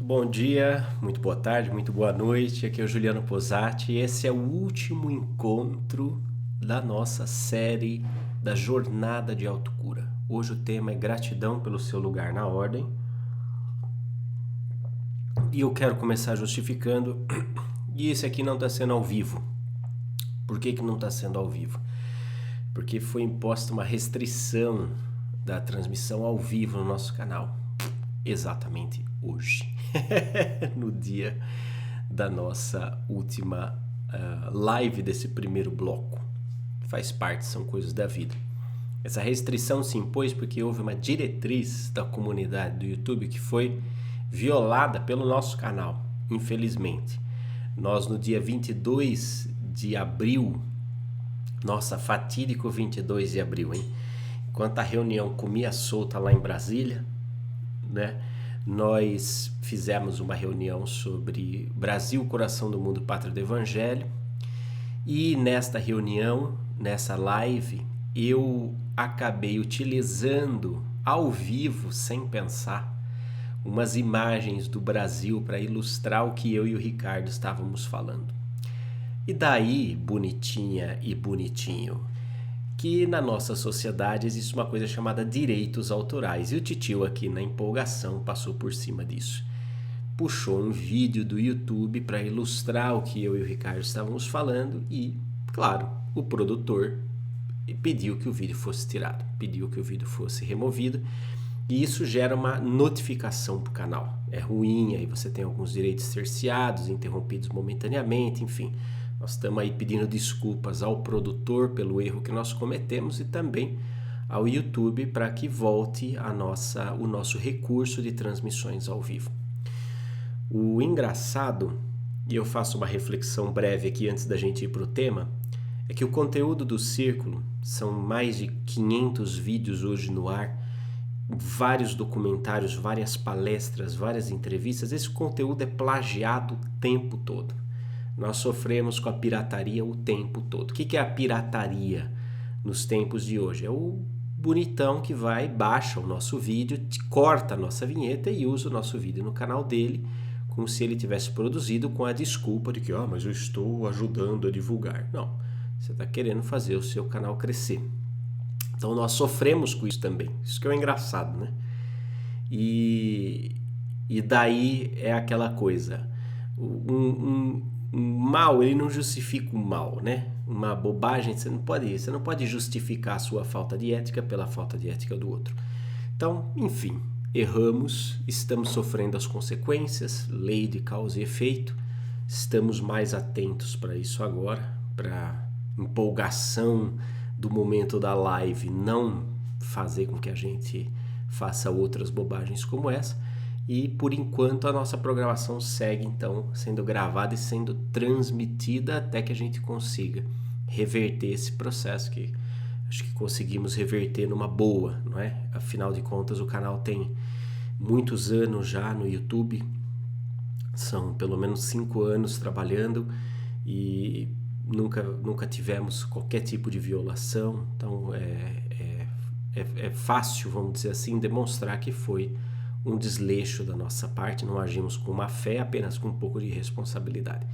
Bom dia, muito boa tarde, muito boa noite. Aqui é o Juliano Posati e esse é o último encontro da nossa série da Jornada de Autocura. Hoje o tema é gratidão pelo seu lugar na ordem. E eu quero começar justificando, e esse aqui não está sendo ao vivo. Por que não está sendo ao vivo? Porque foi imposta uma restrição da transmissão ao vivo no nosso canal. Exatamente hoje, no dia da nossa última live desse primeiro bloco. Faz parte, são coisas da vida. Essa restrição se impôs porque houve uma diretriz da comunidade do YouTube que foi violada pelo nosso canal, infelizmente. Nós no dia 22 de abril, nossa fatídico 22 de abril, hein? Enquanto a reunião comia solta lá em Brasília, né? Nós fizemos uma reunião sobre Brasil, coração do mundo, pátria do evangelho. E nesta reunião, nessa live, eu acabei utilizando ao vivo, sem pensar, umas imagens do Brasil para ilustrar o que eu e o Ricardo estávamos falando. E daí, bonitinha e bonitinho, que na nossa sociedade existe uma coisa chamada direitos autorais. E o titio aqui na empolgação passou por cima disso. Puxou um vídeo do YouTube para ilustrar o que eu e o Ricardo estávamos falando e, claro, o produtor pediu que o vídeo fosse tirado, pediu que o vídeo fosse removido. E isso gera uma notificação para o canal. É ruim, aí você tem alguns direitos cerceados, interrompidos momentaneamente, enfim. Nós estamos aí pedindo desculpas ao produtor pelo erro que nós cometemos e também ao YouTube para que volte o nosso recurso de transmissões ao vivo. O engraçado, e eu faço uma reflexão breve aqui antes da gente ir para o tema, é que o conteúdo do Círculo, são mais de 500 vídeos hoje no ar, vários documentários, várias palestras, várias entrevistas, esse conteúdo é plagiado o tempo todo. Nós sofremos com a pirataria o tempo todo. O que é a pirataria nos tempos de hoje? É o bonitão que vai, baixa o nosso vídeo, corta a nossa vinheta e usa o nosso vídeo no canal dele, como se ele tivesse produzido com a desculpa de que, mas eu estou ajudando a divulgar. Não, você está querendo fazer o seu canal crescer. Então nós sofremos com isso também. Isso que é engraçado, né? E daí é aquela coisa. Um mal, ele não justifica o mal, né? Uma bobagem, você não pode justificar a sua falta de ética pela falta de ética do outro. Então, enfim, erramos, estamos sofrendo as consequências, lei de causa e efeito. Estamos mais atentos para isso agora, para empolgação do momento da live não fazer com que a gente faça outras bobagens como essa. E por enquanto a nossa programação segue então sendo gravada e sendo transmitida até que a gente consiga reverter esse processo, que acho que conseguimos reverter numa boa, não é? Afinal de contas o canal tem muitos anos já no YouTube, são pelo menos 5 anos trabalhando e nunca tivemos qualquer tipo de violação, então é fácil, vamos dizer assim, demonstrar que foi um desleixo da nossa parte, não agimos com má fé, apenas com um pouco de responsabilidade.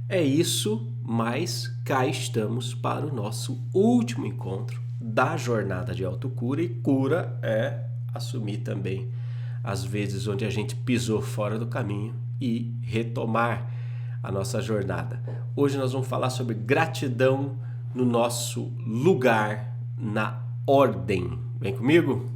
É isso, mas cá estamos para o nosso último encontro da jornada de autocura, e cura é assumir também as vezes onde a gente pisou fora do caminho e retomar a nossa jornada. Hoje nós vamos falar sobre gratidão no nosso lugar na ordem. Vem comigo?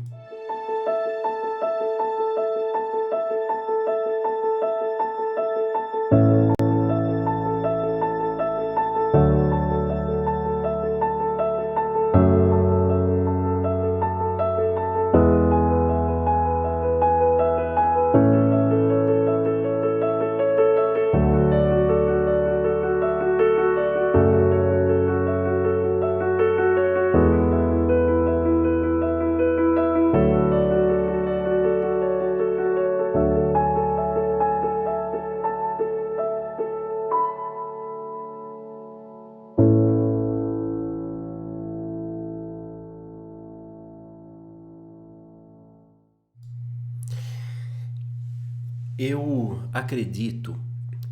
Eu acredito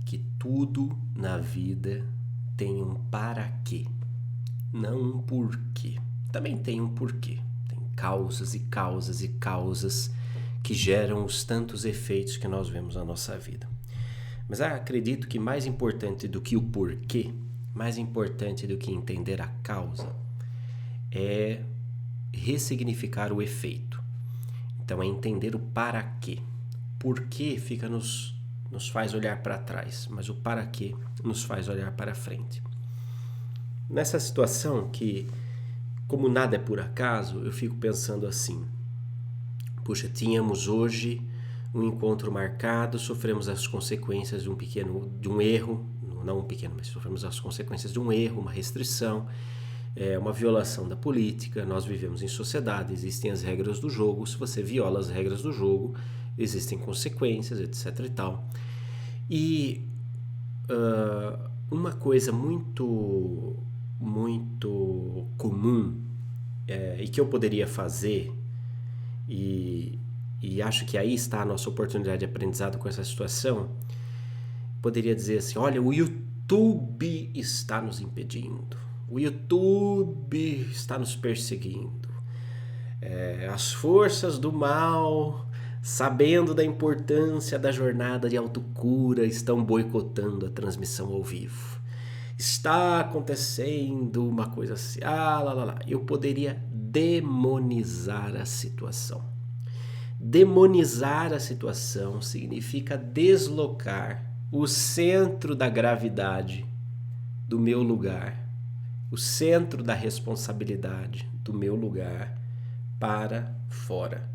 que tudo na vida tem um para quê, não um porquê. Também tem um porquê. Tem causas e causas e causas que geram os tantos efeitos que nós vemos na nossa vida. Mas acredito que mais importante do que o porquê, mais importante do que entender a causa, é ressignificar o efeito. Então é entender o para quê. Por quê fica nos faz olhar para trás, mas o para quê nos faz olhar para frente. Nessa situação que, como nada é por acaso, eu fico pensando assim: puxa, tínhamos hoje um encontro marcado, sofremos as consequências de um erro, não um pequeno, mas sofremos as consequências de um erro, uma restrição, uma violação da política. Nós vivemos em sociedade, existem as regras do jogo. Se você viola as regras do jogo, existem consequências, etc. e tal. E uma coisa muito comum e que eu poderia fazer, e acho que aí está a nossa oportunidade de aprendizado com essa situação, poderia dizer assim: olha, o YouTube está nos impedindo, o YouTube está nos perseguindo, as forças do mal, sabendo da importância da jornada de autocura, estão boicotando a transmissão ao vivo. Está acontecendo uma coisa assim. Eu poderia demonizar a situação. Demonizar a situação significa deslocar o centro da gravidade do meu lugar, o centro da responsabilidade do meu lugar para fora.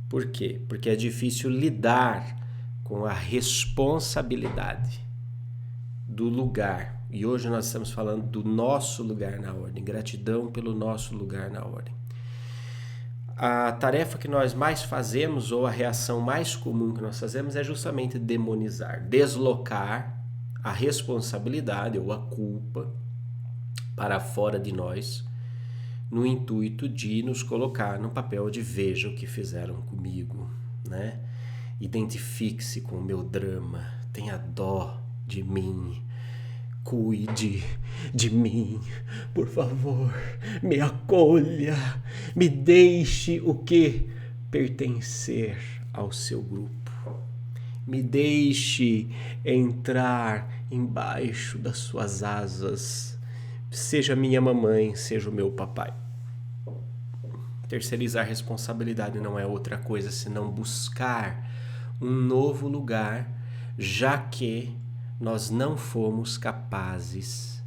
Por quê? Porque é difícil lidar com a responsabilidade do lugar. E hoje nós estamos falando do nosso lugar na ordem. Gratidão pelo nosso lugar na ordem. A tarefa que nós mais fazemos, ou a reação mais comum que nós fazemos, é justamente demonizar, deslocar a responsabilidade ou a culpa para fora de nós, no intuito de nos colocar no papel de veja o que fizeram comigo, né? Identifique-se com o meu drama, tenha dó de mim, cuide de mim, por favor, me acolha, me deixe o que? Pertencer ao seu grupo, me deixe entrar embaixo das suas asas, seja minha mamãe, seja o meu papai. Terceirizar a responsabilidade não é outra coisa senão buscar um novo lugar, já que nós não fomos capazes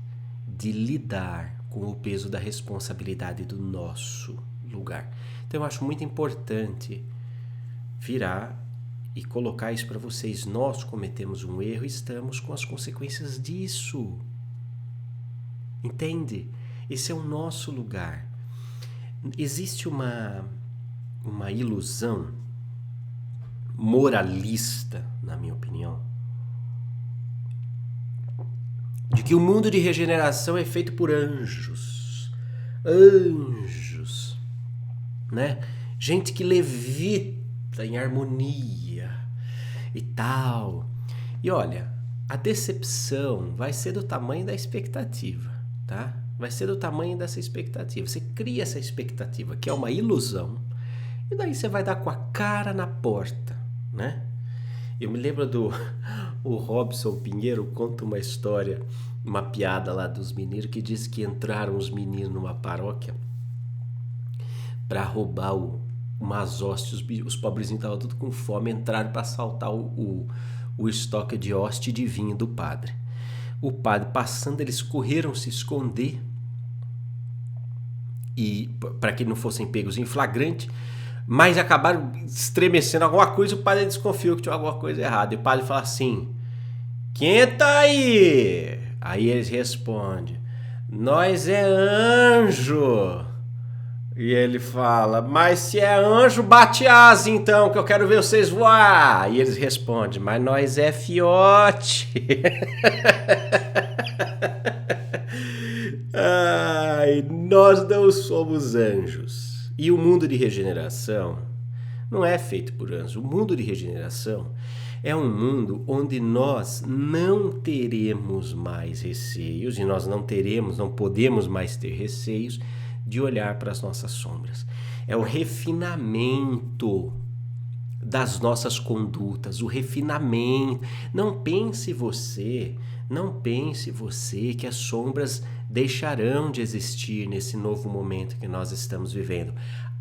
de lidar com o peso da responsabilidade do nosso lugar. Então eu acho muito importante virar e colocar isso para vocês. Nós cometemos um erro e estamos com as consequências disso. Entende? Esse é o nosso lugar. Existe uma ilusão moralista, na minha opinião, de que o mundo de regeneração é feito por anjos, né? Gente que levita em harmonia e tal. E olha, a decepção vai ser do tamanho da expectativa, tá? Vai ser do tamanho dessa expectativa. Você cria essa expectativa, que é uma ilusão, e daí você vai dar com a cara na porta, né? Eu me lembro o Robson Pinheiro conta uma história, uma piada lá dos mineiros, que diz que entraram os meninos numa paróquia para roubar umas hóstias. Os pobrezinhos estavam tudo com fome, entraram para assaltar o estoque de hóstia e de vinho do padre. O padre passando, eles correram se esconder, e para que não fossem pegos em flagrante, mas acabaram estremecendo alguma coisa. O padre desconfiou que tinha alguma coisa errada, e o padre fala assim: quem tá aí? Aí eles respondem: nós é anjo. E ele fala: mas se é anjo, bate asa então, que eu quero ver vocês voar. E eles respondem: mas nós é fiote. Ai, nós não somos anjos. E o mundo de regeneração não é feito por anjos. O mundo de regeneração É um mundo onde nós não teremos mais receios, e nós não podemos mais ter receios de olhar para as nossas sombras. É o refinamento das nossas condutas, o refinamento. Não pense você que as sombras deixarão de existir nesse novo momento que nós estamos vivendo.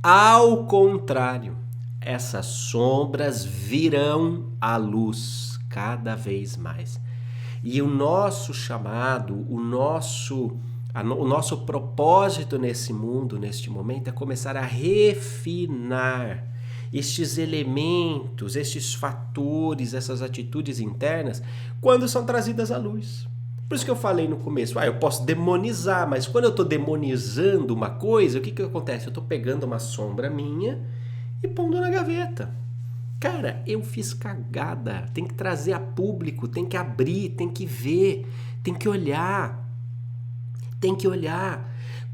Ao contrário, essas sombras virão à luz cada vez mais. E o nosso chamado, o nosso propósito nesse mundo, neste momento, é começar a refinar estes elementos, estes fatores, essas atitudes internas, quando são trazidas à luz. Por isso que eu falei no começo, eu posso demonizar, mas quando eu estou demonizando uma coisa, o que acontece? Eu estou pegando uma sombra minha e pondo na gaveta. Cara, eu fiz cagada, tem que trazer a público, tem que abrir, tem que ver, tem que olhar.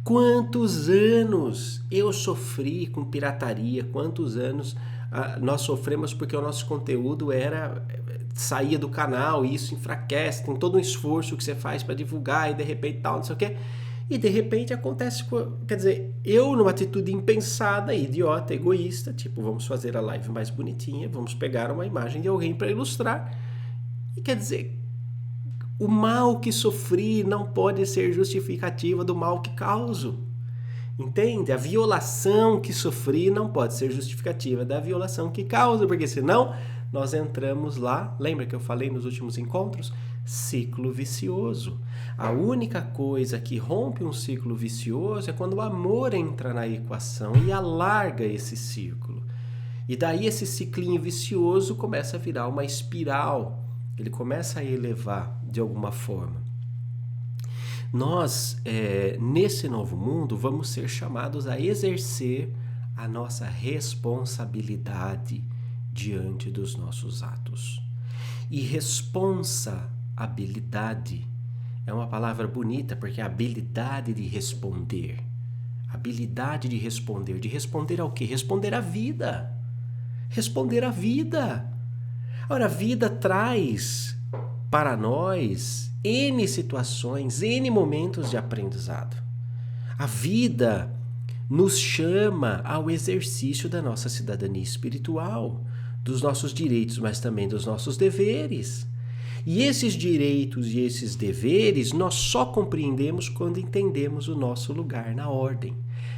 Quantos anos eu sofri com pirataria, quantos anos nós sofremos porque o nosso conteúdo saía do canal, e isso enfraquece, tem todo um esforço que você faz para divulgar e de repente tal, não sei o quê. E de repente acontece, quer dizer, eu numa atitude impensada, idiota, egoísta, tipo, vamos fazer a live mais bonitinha, vamos pegar uma imagem de alguém para ilustrar. E quer dizer, o mal que sofri não pode ser justificativa do mal que causo. Entende? A violação que sofri não pode ser justificativa da violação que causa, porque senão nós entramos lá, lembra que eu falei nos últimos encontros? Ciclo vicioso. A única coisa que rompe um ciclo vicioso é quando o amor entra na equação e alarga esse círculo. E daí esse ciclinho vicioso começa a virar uma espiral. Ele começa a elevar de alguma forma. Nós, nesse novo mundo, vamos ser chamados a exercer a nossa responsabilidade diante dos nossos atos. E responsabilidade é uma palavra bonita, porque é a habilidade de responder. Habilidade de responder ao quê? Responder à vida. Responder à vida. Ora, a vida traz para nós N situações, N momentos de aprendizado. A vida nos chama ao exercício da nossa cidadania espiritual, dos nossos direitos, mas também dos nossos deveres. E esses direitos e esses deveres nós só compreendemos quando entendemos o nosso lugar na ordem.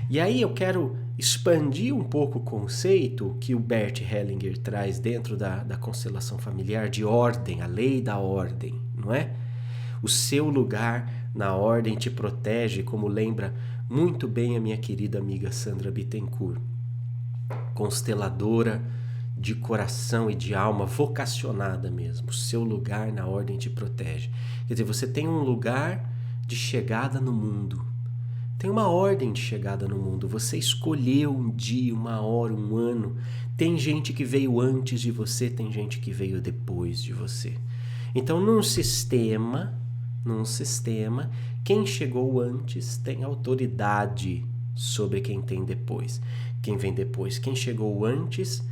E aí eu quero expandir um pouco o conceito que o Bert Hellinger traz dentro da constelação familiar de ordem, a lei da ordem, não é? O seu lugar na ordem te protege, como lembra muito bem a minha querida amiga Sandra Bittencourt, consteladora de coração e de alma, vocacionada mesmo. O seu lugar na ordem te protege. Quer dizer, você tem um lugar de chegada no mundo. Tem uma ordem de chegada no mundo. Você escolheu um dia, uma hora, um ano. Tem gente que veio antes de você, tem gente que veio depois de você. Então, num sistema, quem chegou antes tem autoridade sobre quem tem depois. Quem vem depois, quem chegou antes,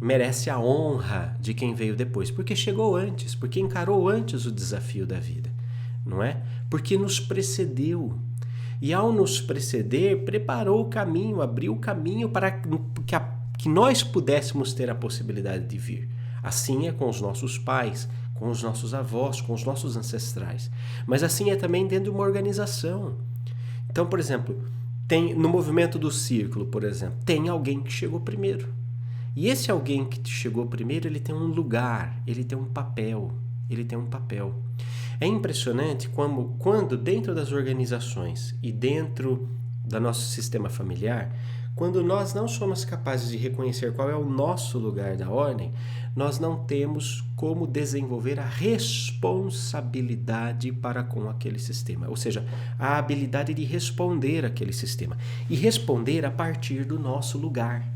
merece a honra de quem veio depois, porque chegou antes, porque encarou antes o desafio da vida, não é? Porque nos precedeu. E ao nos preceder, preparou o caminho, abriu o caminho para que nós pudéssemos ter a possibilidade de vir. Assim é com os nossos pais, com os nossos avós, com os nossos ancestrais. Mas assim é também dentro de uma organização. Então, por exemplo, no movimento do círculo, por exemplo, tem alguém que chegou primeiro. E esse alguém que chegou primeiro, ele tem um lugar, ele tem um papel. É impressionante quando dentro das organizações e dentro do nosso sistema familiar, quando nós não somos capazes de reconhecer qual é o nosso lugar da ordem, nós não temos como desenvolver a responsabilidade para com aquele sistema, ou seja, a habilidade de responder àquele sistema e responder a partir do nosso lugar.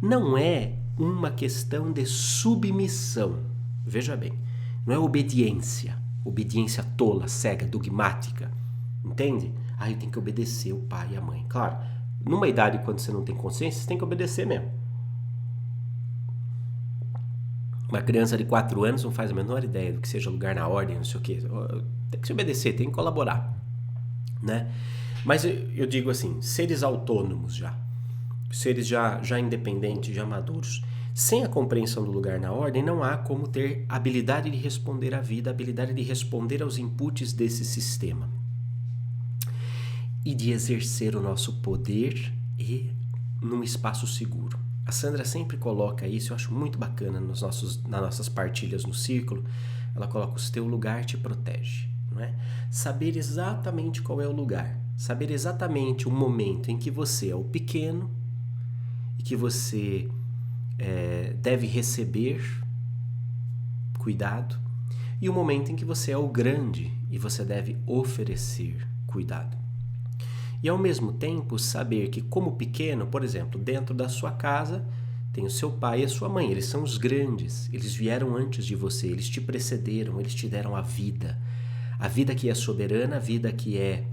Não é uma questão de submissão. Veja bem, não é obediência tola, cega, dogmática. Entende? Eu tenho que obedecer o pai e a mãe. Claro, numa idade quando você não tem consciência, você tem que obedecer mesmo. Uma criança de 4 anos não faz a menor ideia do que seja lugar na ordem, não sei o quê. Tem que se obedecer, tem que colaborar, né? Mas eu digo assim, seres autônomos já, seres já independentes, já maduros, sem a compreensão do lugar na ordem, não há como ter habilidade de responder à vida, habilidade de responder aos inputs desse sistema e de exercer o nosso poder e num espaço seguro. A Sandra sempre coloca isso, eu acho muito bacana nas nossas partilhas no círculo. Ela coloca: o teu lugar te protege, não é? Saber exatamente qual é o lugar, saber exatamente o momento em que você é o pequeno e que você deve receber cuidado, e o momento em que você é o grande e você deve oferecer cuidado. E ao mesmo tempo saber que, como pequeno, por exemplo, dentro da sua casa tem o seu pai e a sua mãe, eles são os grandes, eles vieram antes de você, eles te precederam, eles te deram a vida que é soberana, a vida que é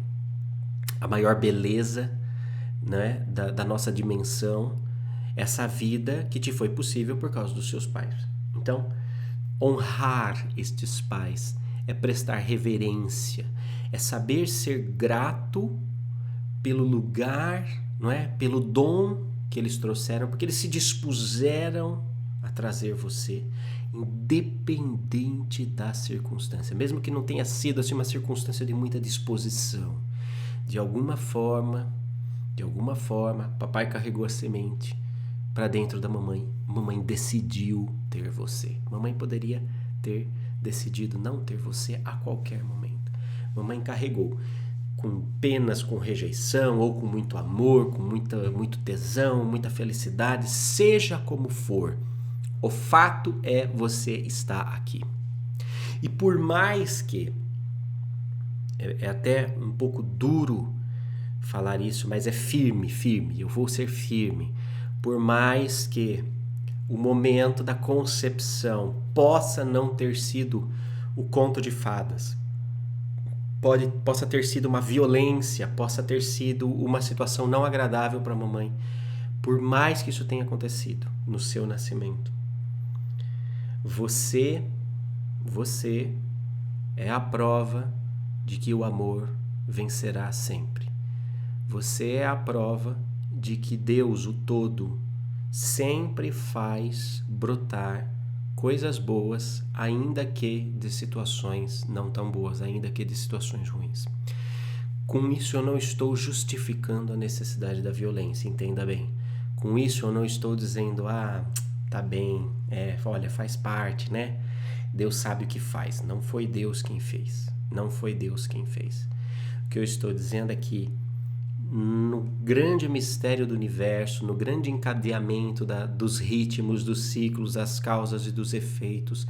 a maior beleza, né, da nossa dimensão, essa vida que te foi possível por causa dos seus pais. Então, honrar estes pais é prestar reverência, é saber ser grato pelo lugar, não é? Pelo dom que eles trouxeram, porque eles se dispuseram a trazer você, independente da circunstância, mesmo que não tenha sido assim uma circunstância de muita disposição. De alguma forma, papai carregou a semente para dentro da mamãe. Mamãe decidiu ter você. Mamãe poderia ter decidido não ter você a qualquer momento. Mamãe carregou com penas, com rejeição, ou com muito amor, com muito tesão, muita felicidade, seja como for. O fato é você estar aqui. E por mais que, é até um pouco duro falar isso, mas é firme, eu vou ser firme. Por mais que o momento da concepção possa não ter sido o conto de fadas, possa ter sido uma violência, possa ter sido uma situação não agradável para a mamãe, por mais que isso tenha acontecido no seu nascimento, você é a prova de que o amor vencerá sempre. Você é a prova de que Deus, o todo, sempre faz brotar coisas boas, ainda que de situações não tão boas, ainda que de situações ruins. Com isso eu não estou justificando a necessidade da violência, entenda bem. Com isso eu não estou dizendo, tá bem, olha, faz parte, né? Deus sabe o que faz. Não foi Deus quem fez. Não foi Deus quem fez. O que eu estou dizendo é que no grande mistério do universo, no grande encadeamento dos ritmos, dos ciclos, das causas e dos efeitos,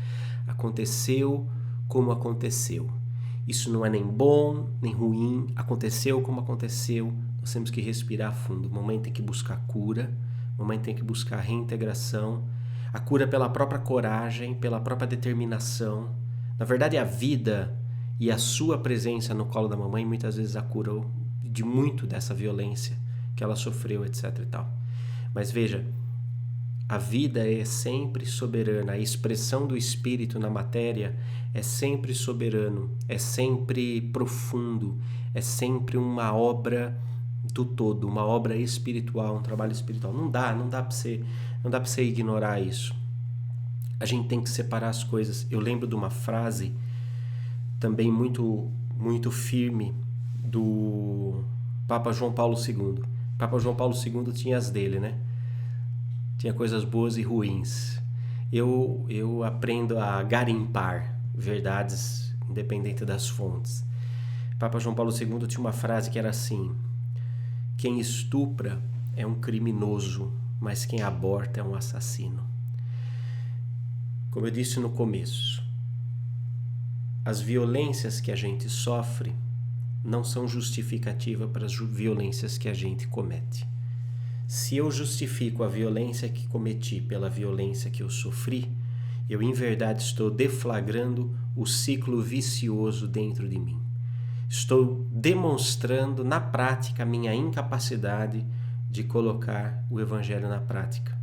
aconteceu como aconteceu. Isso não é nem bom, nem ruim, aconteceu como aconteceu. Nós temos que respirar fundo. O momento tem que buscar cura, o momento tem que buscar reintegração, a cura pela própria coragem, pela própria determinação. Na verdade, a vida e a sua presença no colo da mamãe muitas vezes a curou de muito dessa violência que ela sofreu, etc e tal. Mas veja, a vida é sempre soberana, a expressão do espírito na matéria é sempre soberano, é sempre profundo, é sempre uma obra do todo, uma obra espiritual, um trabalho espiritual. Não dá para você ignorar isso. A gente tem que separar as coisas. Eu lembro de uma frase também muito firme do Papa João Paulo II. Papa João Paulo II tinha as dele, né? Tinha coisas boas e ruins. Eu aprendo a garimpar verdades independente das fontes. Papa João Paulo II tinha uma frase que era assim: quem estupra é um criminoso, mas quem aborta é um assassino. Como eu disse no começo, as violências que a gente sofre não são justificativa para as violências que a gente comete. Se eu justifico a violência que cometi pela violência que eu sofri, eu em verdade estou deflagrando o ciclo vicioso dentro de mim. Estou demonstrando na prática a minha incapacidade de colocar o Evangelho na prática,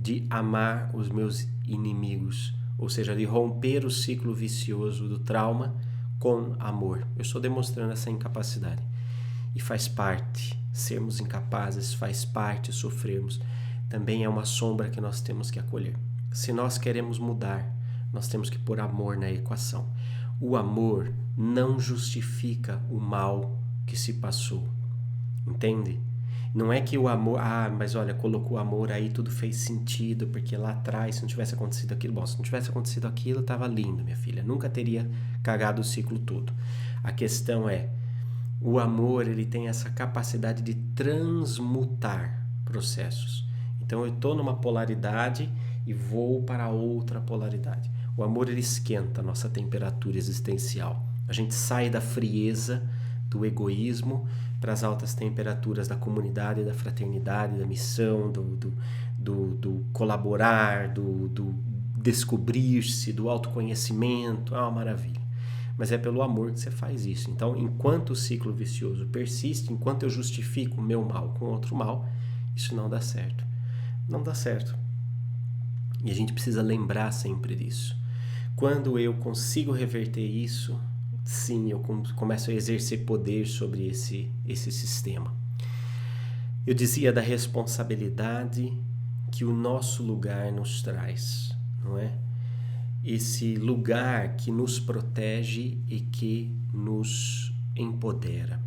de amar os meus inimigos, ou seja, de romper o ciclo vicioso do trauma com amor. Eu estou demonstrando essa incapacidade. E faz parte, sermos incapazes, faz parte sofrermos. Também é uma sombra que nós temos que acolher. Se nós queremos mudar, nós temos que pôr amor na equação. O amor não justifica o mal que se passou. Entende? Não é que o amor... mas olha, colocou amor aí, tudo fez sentido, porque lá atrás, se não tivesse acontecido aquilo... Bom, se não tivesse acontecido aquilo, estava lindo, minha filha. Nunca teria cagado o ciclo todo. A questão é, o amor, ele tem essa capacidade de transmutar processos. Então, eu estou numa polaridade e vou para outra polaridade. O amor, ele esquenta a nossa temperatura existencial. A gente sai da frieza, do egoísmo, para as altas temperaturas da comunidade, da fraternidade, da missão, do colaborar, do descobrir-se, do autoconhecimento. É uma maravilha. Mas é pelo amor que você faz isso. Então, enquanto o ciclo vicioso persiste, enquanto eu justifico o meu mal com outro mal, isso não dá certo. Não dá certo. E a gente precisa lembrar sempre disso. Quando eu consigo reverter isso, sim, eu começo a exercer poder sobre esse sistema. Eu dizia da responsabilidade que o nosso lugar nos traz, não é? Esse lugar que nos protege e que nos empodera.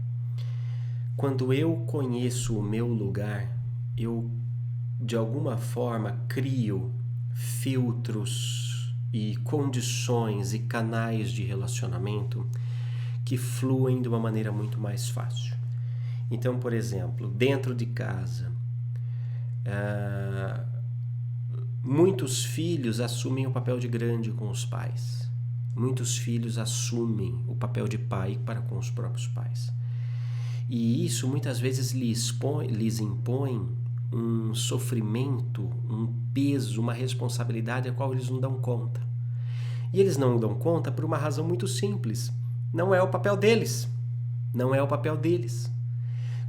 Quando eu conheço o meu lugar, eu, de alguma forma, crio filtros e condições e canais de relacionamento que fluem de uma maneira muito mais fácil. Então, por exemplo, dentro de casa, muitos filhos assumem o papel de grande com os pais. Muitos filhos assumem o papel de pai para com os próprios pais. E isso muitas vezes lhes impõe um sofrimento, um peso, uma responsabilidade a qual eles não dão conta. E eles não dão conta por uma razão muito simples. Não é o papel deles. Não é o papel deles.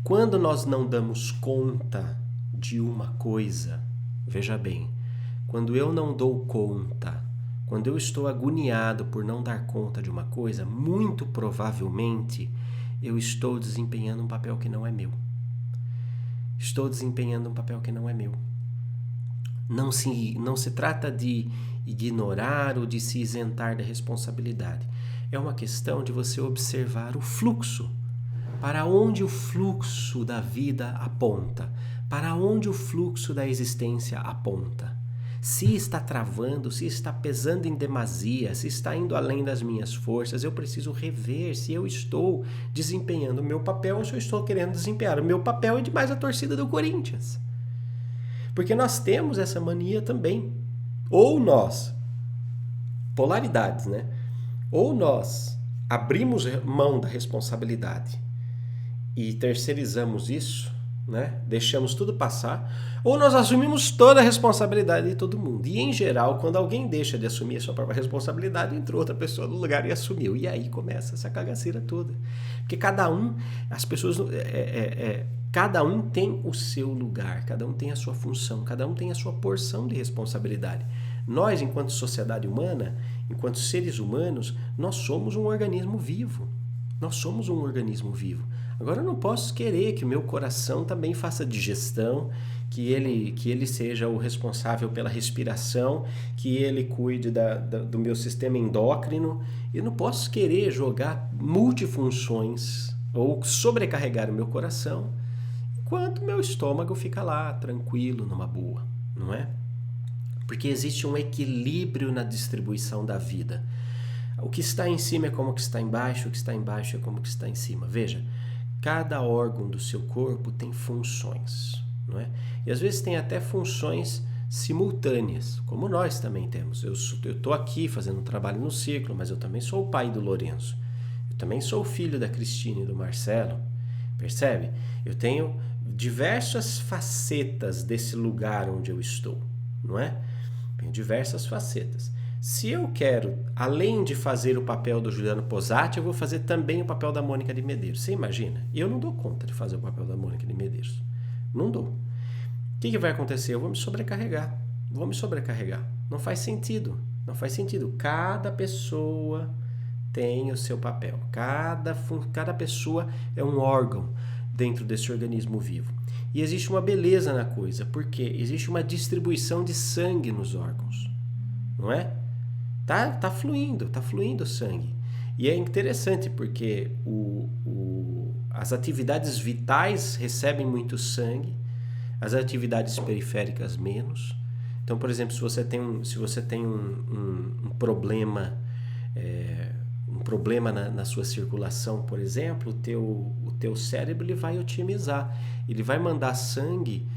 Quando nós não damos conta de uma coisa, veja bem, quando eu não dou conta, quando eu estou agoniado por não dar conta de uma coisa, muito provavelmente eu estou desempenhando um papel que não é meu. Estou desempenhando um papel que não é meu. Não se trata de ignorar ou de se isentar da responsabilidade. É uma questão de você observar o fluxo. Para onde o fluxo da vida aponta? Para onde o fluxo da existência aponta? Se está travando, se está pesando em demasia, se está indo além das minhas forças, eu preciso rever se eu estou desempenhando o meu papel ou se eu estou querendo desempenhar o meu papel e demais a torcida do Corinthians. Porque nós temos essa mania também. Ou nós, polaridades, né? Ou nós abrimos mão da responsabilidade e terceirizamos isso, né? Deixamos tudo passar, ou nós assumimos toda a responsabilidade de todo mundo. E, em geral, quando alguém deixa de assumir a sua própria responsabilidade, entrou outra pessoa no lugar e assumiu. E aí começa essa cagaceira toda. Porque cada um tem o seu lugar, cada um tem a sua função, cada um tem a sua porção de responsabilidade. Nós, enquanto sociedade humana, enquanto seres humanos, nós somos um organismo vivo. Nós somos um organismo vivo. Agora, eu não posso querer que o meu coração também faça digestão, que ele seja o responsável pela respiração, que ele cuide do meu sistema endócrino. Eu não posso querer jogar multifunções ou sobrecarregar o meu coração, enquanto o meu estômago fica lá, tranquilo, numa boa, não é? Porque existe um equilíbrio na distribuição da vida. O que está em cima é como o que está embaixo, o que está embaixo é como o que está em cima. Veja, cada órgão do seu corpo tem funções, não é? E às vezes tem até funções simultâneas, como nós também temos. Eu estou aqui fazendo um trabalho no círculo, mas eu também sou o pai do Lourenço. Eu também sou o filho da Cristina e do Marcelo. Percebe? Eu tenho diversas facetas desse lugar onde eu estou, não é? Tenho diversas facetas. Se eu quero, além de fazer o papel do Juliano Posati, eu vou fazer também o papel da Mônica de Medeiros. Você imagina? Eu não dou conta de fazer o papel da Mônica de Medeiros. Não dou. O que vai acontecer? Eu vou me sobrecarregar. vou me sobrecarregar. Não faz sentido. Não faz sentido. Cada pessoa tem o seu papel. Cada pessoa é um órgão dentro desse organismo vivo. E existe uma beleza na coisa, porque existe uma distribuição de sangue nos órgãos, não é? Tá fluindo o sangue. E é interessante porque as atividades vitais recebem muito sangue, as atividades periféricas menos. Então, por exemplo, se você tem um problema, um problema na sua circulação, por exemplo, o teu cérebro ele vai otimizar, ele vai mandar sangue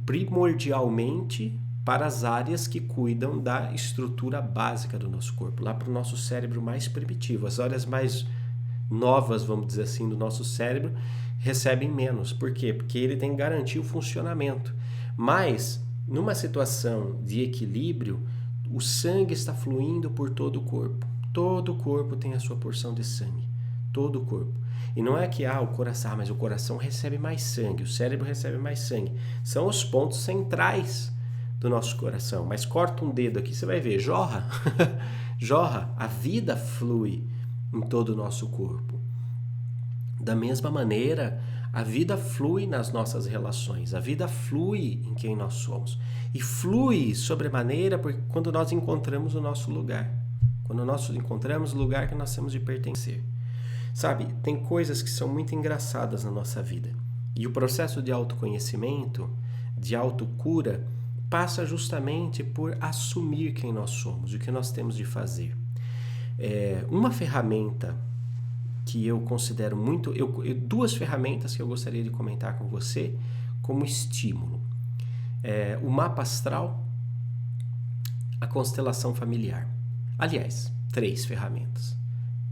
primordialmente para as áreas que cuidam da estrutura básica do nosso corpo, lá para o nosso cérebro mais primitivo. As áreas mais novas, vamos dizer assim, do nosso cérebro recebem menos. Por quê? Porque ele tem que garantir o funcionamento. Mas, numa situação de equilíbrio, o sangue está fluindo por todo o corpo. Todo o corpo tem a sua porção de sangue. Todo o corpo. E não é que o coração, mas o coração recebe mais sangue, o cérebro recebe mais sangue. São os pontos centrais do nosso coração. Mas corta um dedo aqui, você vai ver, jorra. Jorra, a vida flui em todo o nosso corpo. Da mesma maneira, a vida flui nas nossas relações, a vida flui em quem nós somos. E flui sobremaneira quando nós encontramos o nosso lugar. Quando nós encontramos o lugar que nós temos de pertencer. Sabe, tem coisas que são muito engraçadas na nossa vida. E o processo de autoconhecimento, de autocura, passa justamente por assumir quem nós somos, o que nós temos de fazer. Uma ferramenta que eu considero muito... duas ferramentas que eu gostaria de comentar com você como estímulo. O mapa astral, a constelação familiar. Aliás, 3 ferramentas.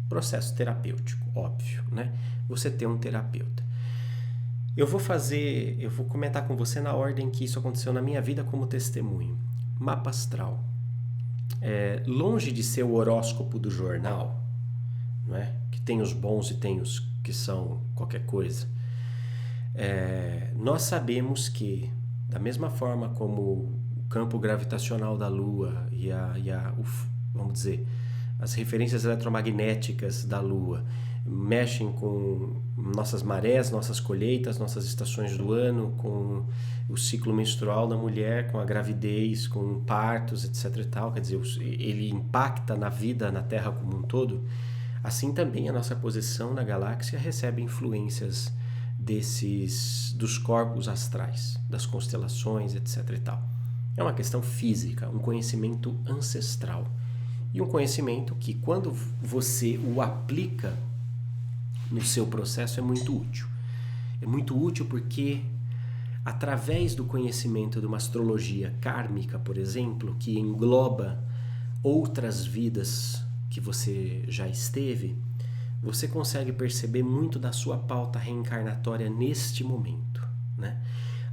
Processo terapêutico, óbvio, né? Você tem um terapeuta. Eu vou comentar com você na ordem que isso aconteceu na minha vida como testemunho. Mapa astral. Longe de ser o horóscopo do jornal, não é? Que tem os bons e tem os que são qualquer coisa. Nós sabemos que, da mesma forma como o campo gravitacional da Lua vamos dizer, as referências eletromagnéticas da Lua mexem com nossas marés, nossas colheitas, nossas estações do ano, com o ciclo menstrual da mulher, com a gravidez, com partos, etc. e tal. Quer dizer, ele impacta na vida, na Terra como um todo. Assim também a nossa posição na galáxia recebe influências dos corpos astrais, das constelações, etc. e tal. É uma questão física, um conhecimento ancestral. E um conhecimento que, quando você o aplica no seu processo, é muito útil. É muito útil porque, através do conhecimento de uma astrologia kármica, por exemplo, que engloba outras vidas que você já esteve, você consegue perceber muito da sua pauta reencarnatória neste momento, né?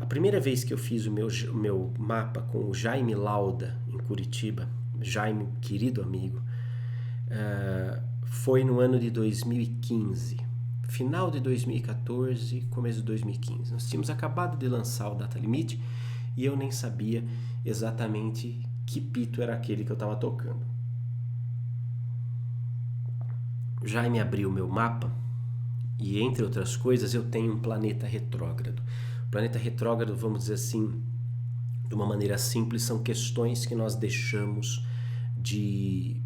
A primeira vez que eu fiz o meu mapa com o Jaime Lauda, em Curitiba, Jaime, querido amigo, foi no ano de 2015, final de 2014, começo de 2015. Nós tínhamos acabado de lançar o Data Limite e eu nem sabia exatamente que pito era aquele que eu estava tocando. Jaime abriu o meu mapa e, entre outras coisas, eu tenho um planeta retrógrado. O planeta retrógrado, vamos dizer assim, de uma maneira simples, são questões que nós deixamos de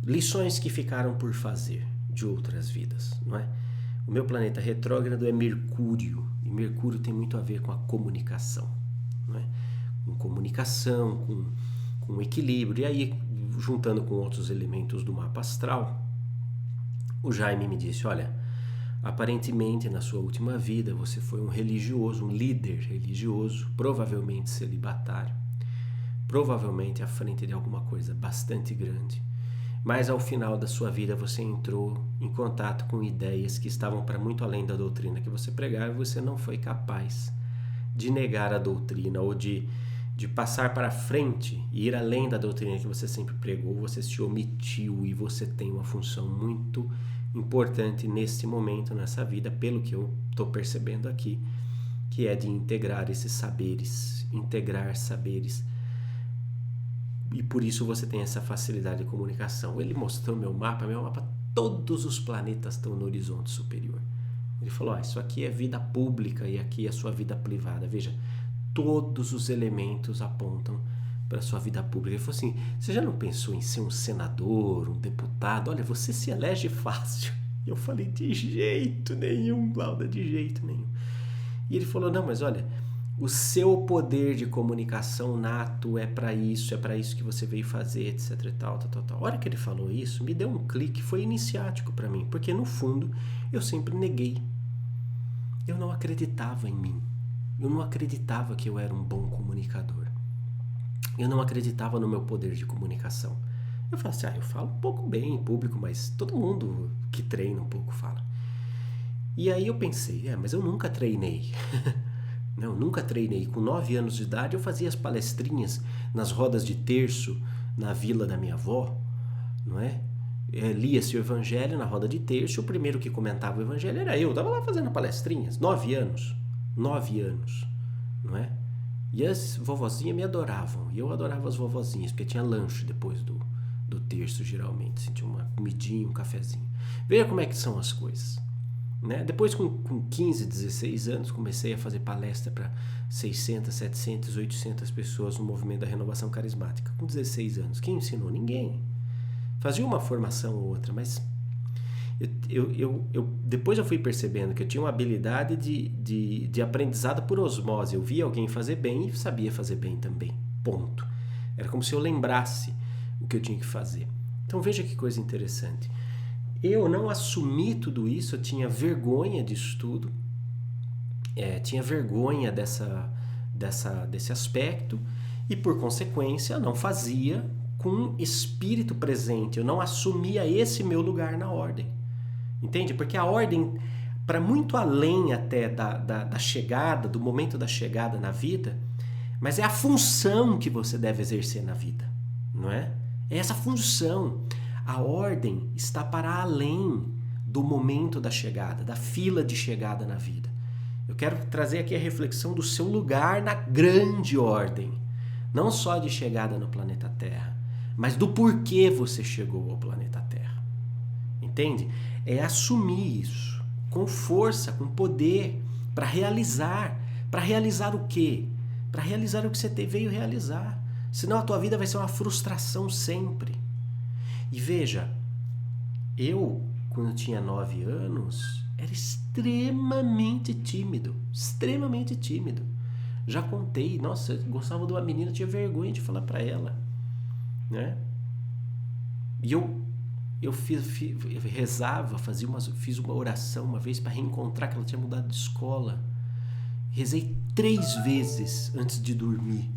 lições que ficaram por fazer de outras vidas, não é? O meu planeta retrógrado é Mercúrio, e Mercúrio tem muito a ver com a comunicação, não é? Com comunicação, com equilíbrio. E aí, juntando com outros elementos do mapa astral, o Jaime me disse: olha, aparentemente na sua última vida você foi um religioso, um líder religioso, provavelmente celibatário, provavelmente à frente de alguma coisa bastante grande, mas ao final da sua vida você entrou em contato com ideias que estavam para muito além da doutrina que você pregava e você não foi capaz de negar a doutrina ou de passar para frente e ir além da doutrina que você sempre pregou. Você se omitiu e você tem uma função muito importante neste momento, nessa vida, pelo que eu estou percebendo aqui, que é de integrar esses saberes integrar saberes. E por isso você tem essa facilidade de comunicação. Ele mostrou meu mapa, todos os planetas estão no horizonte superior. Ele falou, isso aqui é vida pública e aqui é sua vida privada. Veja, todos os elementos apontam para a sua vida pública. Ele falou assim, você já não pensou em ser um senador, um deputado? Olha, você se elege fácil. Eu falei, de jeito nenhum, Glauda, de jeito nenhum. E ele falou, não, mas olha, o seu poder de comunicação nato é para isso que você veio fazer, etc e tal. A hora que ele falou isso, me deu um clique, foi iniciático para mim, porque no fundo eu sempre neguei. Eu não acreditava em mim. Eu não acreditava que eu era um bom comunicador. Eu não acreditava no meu poder de comunicação. Eu falava assim, eu falo um pouco bem em público, mas todo mundo que treina um pouco fala. E aí eu pensei, mas eu nunca treinei. Não, nunca treinei. Com 9 anos de idade eu fazia as palestrinhas nas rodas de terço na vila da minha avó, não é? Lia-se o evangelho na roda de terço, o primeiro que comentava o evangelho era eu. Estava lá fazendo palestrinhas, 9 anos, não é? E as vovozinhas me adoravam, e eu adorava as vovozinhas, porque tinha lanche depois do terço, geralmente, assim, tinha uma comidinha, um cafezinho. Veja como é que são as coisas. Né? Depois, com 15, 16 anos, comecei a fazer palestra para 600, 700, 800 pessoas no movimento da renovação carismática. Com 16 anos. Quem ensinou? Ninguém. Fazia uma formação ou outra, mas depois eu fui percebendo que eu tinha uma habilidade de aprendizado por osmose. Eu via alguém fazer bem e sabia fazer bem também. Ponto. Era como se eu lembrasse o que eu tinha que fazer. Então veja que coisa interessante. Eu não assumi tudo isso, eu tinha vergonha disso tudo, tinha vergonha desse aspecto e, por consequência, não fazia com espírito presente, eu não assumia esse meu lugar na ordem. Entende? Porque a ordem, para muito além até da chegada, do momento da chegada na vida, mas é a função que você deve exercer na vida, não é? É essa função. A ordem está para além do momento da chegada, da fila de chegada na vida. Eu quero trazer aqui a reflexão do seu lugar na grande ordem. Não só de chegada no planeta Terra, mas do porquê você chegou ao planeta Terra. Entende? É assumir isso com força, com poder, para realizar. Para realizar o quê? Para realizar o que você veio realizar. Senão a tua vida vai ser uma frustração sempre. E veja, eu, quando tinha 9 anos, era extremamente tímido. Já contei, nossa, eu gostava de uma menina, tinha vergonha de falar para ela, né? E eu rezava, fiz uma oração uma vez para reencontrar, que ela tinha mudado de escola. Rezei 3 vezes antes de dormir,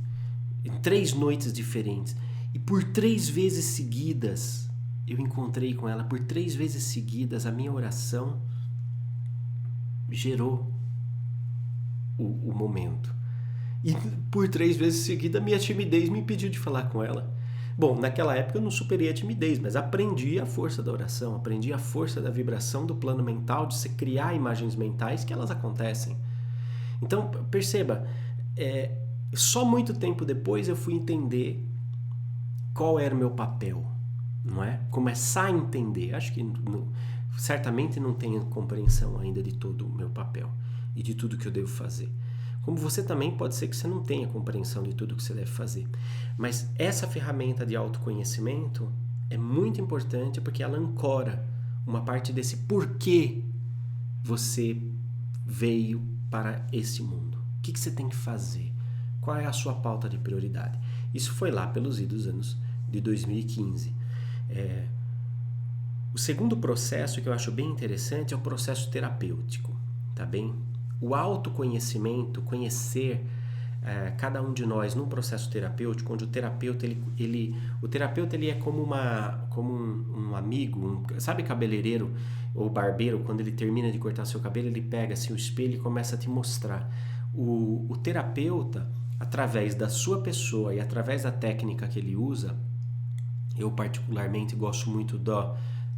em 3 noites diferentes. E por 3 vezes seguidas, eu encontrei com ela. Por 3 vezes seguidas, a minha oração gerou o momento. E por 3 vezes seguidas, a minha timidez me impediu de falar com ela. Bom, naquela época eu não superei a timidez, mas aprendi a força da oração, aprendi a força da vibração do plano mental, de se criar imagens mentais que elas acontecem. Então, perceba, só muito tempo depois eu fui entender qual era o meu papel, não é? Começar a entender. Acho que certamente não tenho compreensão ainda de todo o meu papel e de tudo que eu devo fazer. Como você também pode ser que você não tenha compreensão de tudo que você deve fazer. Mas essa ferramenta de autoconhecimento é muito importante porque ela ancora uma parte desse porquê você veio para esse mundo. O que você tem que fazer? Qual é a sua pauta de prioridade? Isso foi lá pelos idos anos de 2015. O segundo processo que eu acho bem interessante é o processo terapêutico, tá bem? O autoconhecimento, conhecer cada um de nós num processo terapêutico, onde o terapeuta ele é como um amigo, sabe, cabeleireiro ou barbeiro, quando ele termina de cortar seu cabelo, ele pega assim o espelho e começa a te mostrar. O terapeuta, através da sua pessoa e através da técnica que ele usa, eu particularmente gosto muito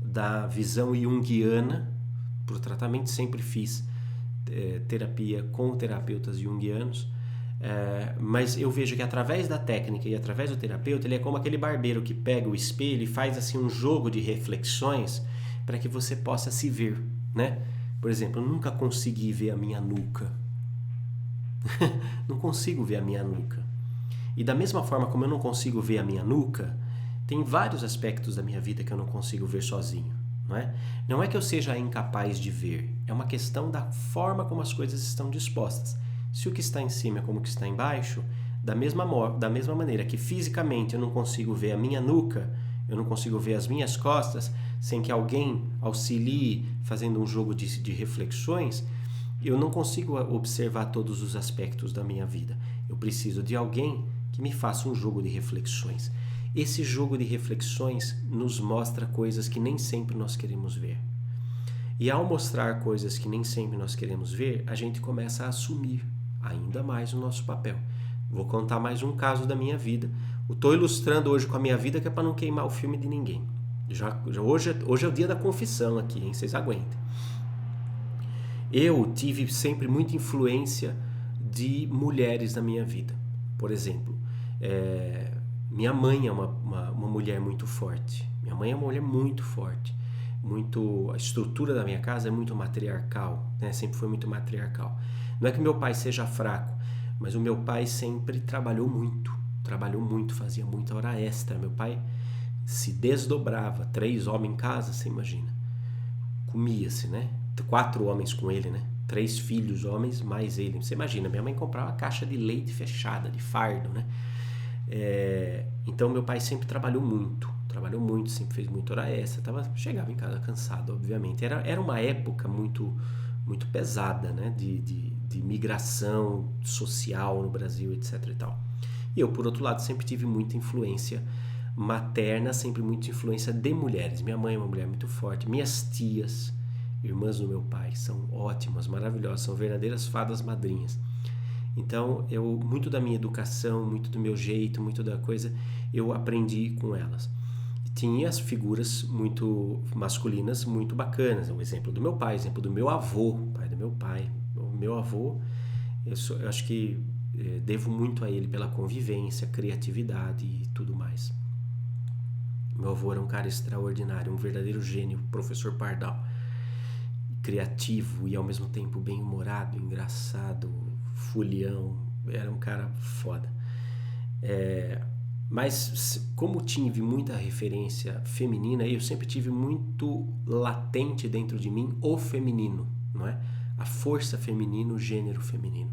da visão junguiana para o tratamento, sempre fiz terapia com terapeutas junguianos, Mas eu vejo que através da técnica e através do terapeuta, ele é como aquele barbeiro que pega o espelho e faz assim um jogo de reflexões para que você possa se ver, né? Por exemplo, eu nunca consegui ver a minha nuca. Não consigo ver a minha nuca. E da mesma forma como eu não consigo ver a minha nuca, tem vários aspectos da minha vida que eu não consigo ver sozinho. Não é que eu seja incapaz de ver, é uma questão da forma como as coisas estão dispostas. Se o que está em cima é como o que está embaixo, da mesma maneira que fisicamente eu não consigo ver a minha nuca, eu não consigo ver as minhas costas, sem que alguém auxilie fazendo um jogo de reflexões, eu não consigo observar todos os aspectos da minha vida. Eu preciso de alguém que me faça um jogo de reflexões. Esse jogo de reflexões nos mostra coisas que nem sempre nós queremos ver. E ao mostrar coisas que nem sempre nós queremos ver, a gente começa a assumir ainda mais o nosso papel. Vou contar mais um caso da minha vida. Estou ilustrando hoje com a minha vida, que é para não queimar o filme de ninguém. Hoje é o dia da confissão aqui, hein? Vocês aguentem. Eu tive sempre muita influência de mulheres na minha vida. Por exemplo, minha mãe é uma mulher muito forte. Minha mãe é uma mulher muito forte. A estrutura da minha casa é muito matriarcal, né? Sempre foi muito matriarcal. Não é que meu pai seja fraco, mas o meu pai sempre trabalhou muito, fazia muita hora extra. Meu pai se desdobrava, 3 homens em casa, você imagina. Comia-se, né? 4 homens com ele, né? 3 filhos homens mais ele. Você imagina, minha mãe comprava uma caixa de leite fechada, de fardo, né? Então meu pai sempre trabalhou muito, sempre fez muita hora extra, chegava em casa cansado, obviamente. Era uma época muito, muito pesada, né? De migração social no Brasil, etc. e tal. E eu, por outro lado, sempre tive muita influência materna, sempre muita influência de mulheres. Minha mãe é uma mulher muito forte, minhas tias, irmãs do meu pai, são ótimas, maravilhosas, são verdadeiras fadas madrinhas. Então, muito da minha educação, muito do meu jeito, muito da coisa, eu aprendi com elas. E tinha as figuras muito masculinas, muito bacanas. O exemplo do meu pai, o exemplo do meu avô, pai do meu pai. O meu avô, eu acho que devo muito a ele pela convivência, criatividade e tudo mais. Meu avô era um cara extraordinário, um verdadeiro gênio, professor Pardal. Criativo e ao mesmo tempo bem-humorado, engraçado, fulião, era um cara foda. Mas como tive muita referência feminina, eu sempre tive muito latente dentro de mim o feminino, não é? A força feminina, o gênero feminino.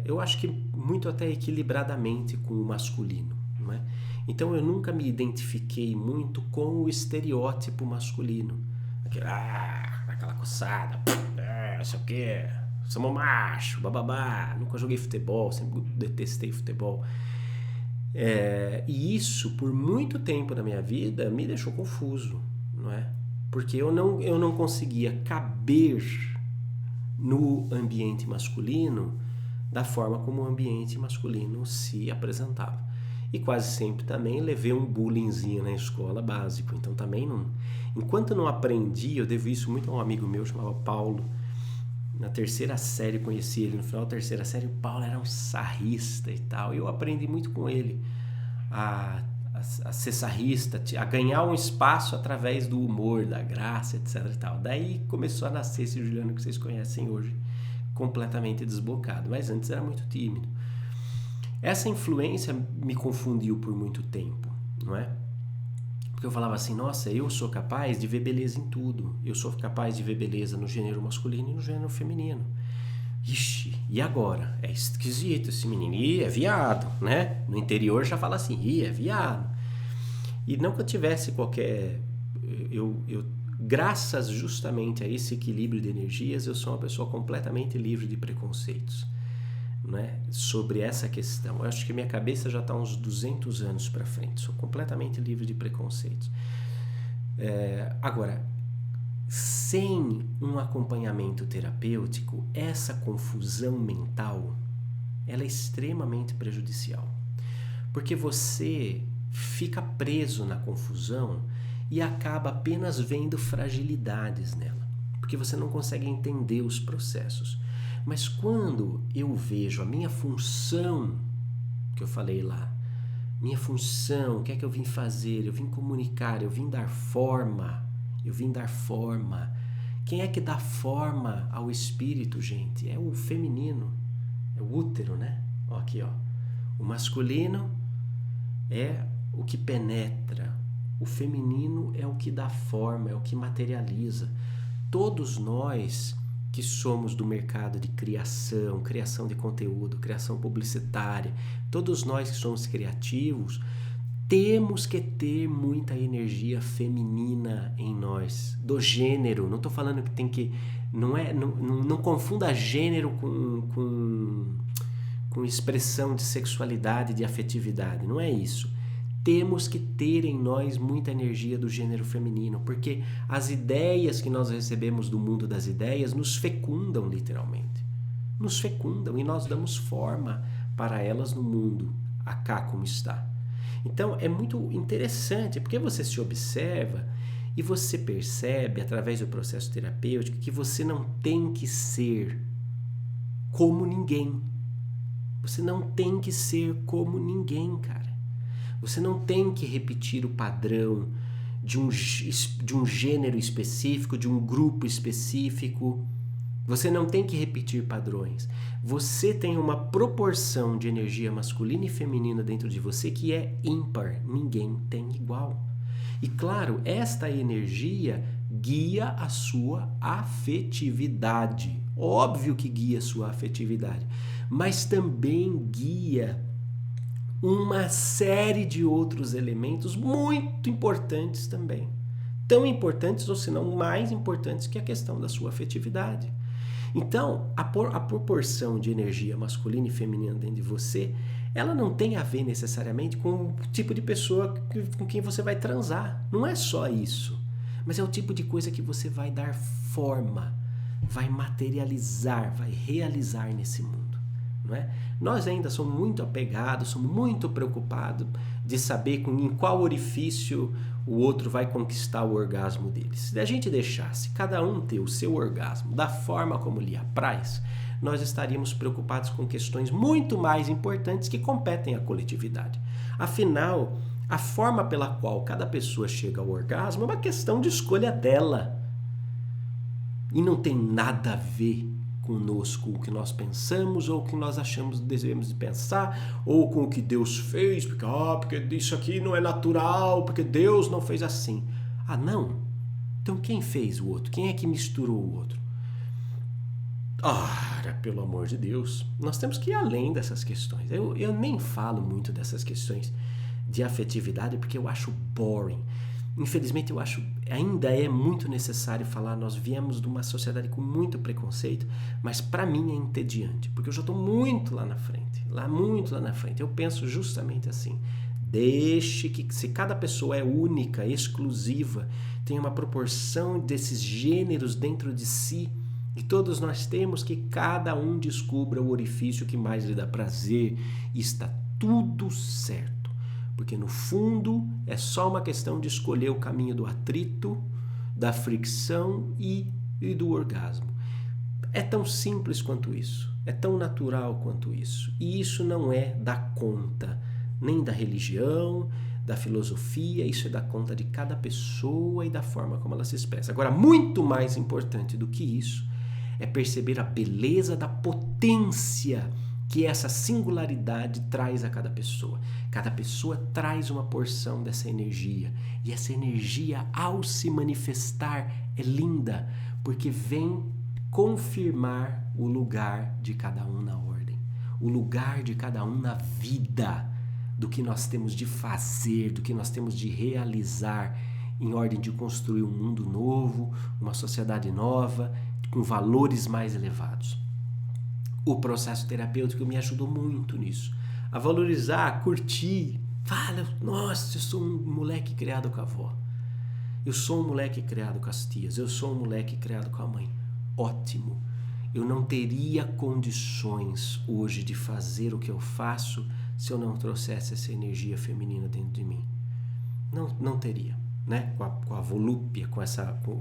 Eu acho que muito até equilibradamente com o masculino, não é? Então eu nunca me identifiquei muito com o estereótipo masculino. Aquela coçada, não sei o que, somos macho, bababá, nunca joguei futebol, sempre detestei futebol. E isso, por muito tempo da minha vida, me deixou confuso, não é? Porque eu não conseguia caber no ambiente masculino da forma como o ambiente masculino se apresentava. E quase sempre também levei um bullyingzinho na escola básico. Então também enquanto não aprendi, eu devo isso muito a um amigo meu chamado Paulo. Na 3ª série conheci ele, no final da 3ª série o Paulo era um sarrista e tal. E eu aprendi muito com ele a ser sarrista, a ganhar um espaço através do humor, da graça, etc e tal. Daí começou a nascer esse Juliano que vocês conhecem hoje, completamente desbocado. Mas antes era muito tímido. Essa influência me confundiu por muito tempo, não é? Porque eu falava assim, nossa, eu sou capaz de ver beleza em tudo. Eu sou capaz de ver beleza no gênero masculino e no gênero feminino. Ixi, e agora? É esquisito esse menino. Ih, é viado, né? No interior já fala assim, ih, é viado. E não que eu tivesse qualquer... graças justamente a esse equilíbrio de energias, eu sou uma pessoa completamente livre de preconceitos. Né, sobre essa questão. Eu acho que minha cabeça já está uns 200 anos para frente. Sou completamente livre de preconceitos. Agora, sem um acompanhamento terapêutico, essa confusão mental ela é extremamente prejudicial. Porque você fica preso na confusão e acaba apenas vendo fragilidades nela. Porque você não consegue entender os processos. Mas quando eu vejo a minha função, que eu falei lá, minha função, o que é que eu vim fazer? Eu vim comunicar, eu vim dar forma, Quem é que dá forma ao espírito, gente? É o feminino, é o útero, né? Ó, aqui, ó. O masculino é o que penetra, o feminino é o que dá forma, é o que materializa. Todos nós que somos do mercado de criação de conteúdo, criação publicitária, todos nós que somos criativos, temos que ter muita energia feminina em nós, do gênero. Não estou falando que tem que... Não confunda gênero com expressão de sexualidade, de afetividade. Não é isso. Temos que ter em nós muita energia do gênero feminino, porque as ideias que nós recebemos do mundo das ideias nos fecundam literalmente. Nos fecundam e nós damos forma para elas no mundo, acá como está. Então é muito interessante, porque você se observa e você percebe através do processo terapêutico que você não tem que ser como ninguém. Você não tem que ser como ninguém, cara. Você não tem que repetir o padrão de um gênero específico, de um grupo específico. Você não tem que repetir padrões. Você tem uma proporção de energia masculina e feminina dentro de você que é ímpar. Ninguém tem igual. E claro, esta energia guia a sua afetividade. Óbvio que guia a sua afetividade, mas também guia uma série de outros elementos muito importantes também. Tão importantes ou se não mais importantes que a questão da sua afetividade. Então, a proporção de energia masculina e feminina dentro de você, ela não tem a ver necessariamente com o tipo de pessoa com quem você vai transar. Não é só isso. Mas é o tipo de coisa que você vai dar forma, vai materializar, vai realizar nesse mundo. Não é? Nós ainda somos muito apegados, somos muito preocupados de saber em qual orifício o outro vai conquistar o orgasmo dele. Se a gente deixasse cada um ter o seu orgasmo da forma como lhe apraz, nós estaríamos preocupados com questões muito mais importantes que competem à coletividade. Afinal, a forma pela qual cada pessoa chega ao orgasmo é uma questão de escolha dela. E não tem nada a ver conosco, o que nós pensamos ou o que nós achamos devemos de pensar, ou com o que Deus fez, porque isso aqui não é natural, porque Deus não fez assim. Ah, não? Então quem fez o outro? Quem é que misturou o outro? Ora, pelo amor de Deus, nós temos que ir além dessas questões. Eu nem falo muito dessas questões de afetividade porque eu acho boring. Infelizmente, eu acho ainda é muito necessário falar. Nós viemos de uma sociedade com muito preconceito, mas para mim é entediante, porque eu já estou muito lá na frente, muito lá na frente. Eu penso justamente assim: deixe que, se cada pessoa é única, exclusiva, tem uma proporção desses gêneros dentro de si, e todos nós temos, que cada um descubra o orifício que mais lhe dá prazer, e está tudo certo. Porque no fundo é só uma questão de escolher o caminho do atrito, da fricção e do orgasmo. É tão simples quanto isso, é tão natural quanto isso. E isso não é da conta nem da religião, da filosofia, isso é da conta de cada pessoa e da forma como ela se expressa. Agora, muito mais importante do que isso é perceber a beleza da potência que essa singularidade traz a cada pessoa. Cada pessoa traz uma porção dessa energia. E essa energia, ao se manifestar, é linda, porque vem confirmar o lugar de cada um na ordem. O lugar de cada um na vida, do que nós temos de fazer, do que nós temos de realizar, em ordem de construir um mundo novo, uma sociedade nova, com valores mais elevados. O processo terapêutico me ajudou muito nisso, a valorizar, a curtir. Fala, nossa, eu sou um moleque criado com a avó, eu sou um moleque criado com as tias, eu sou um moleque criado com a mãe. Ótimo, eu não teria condições hoje de fazer o que eu faço se eu não trouxesse essa energia feminina dentro de mim. Não teria, né? Com a volúpia,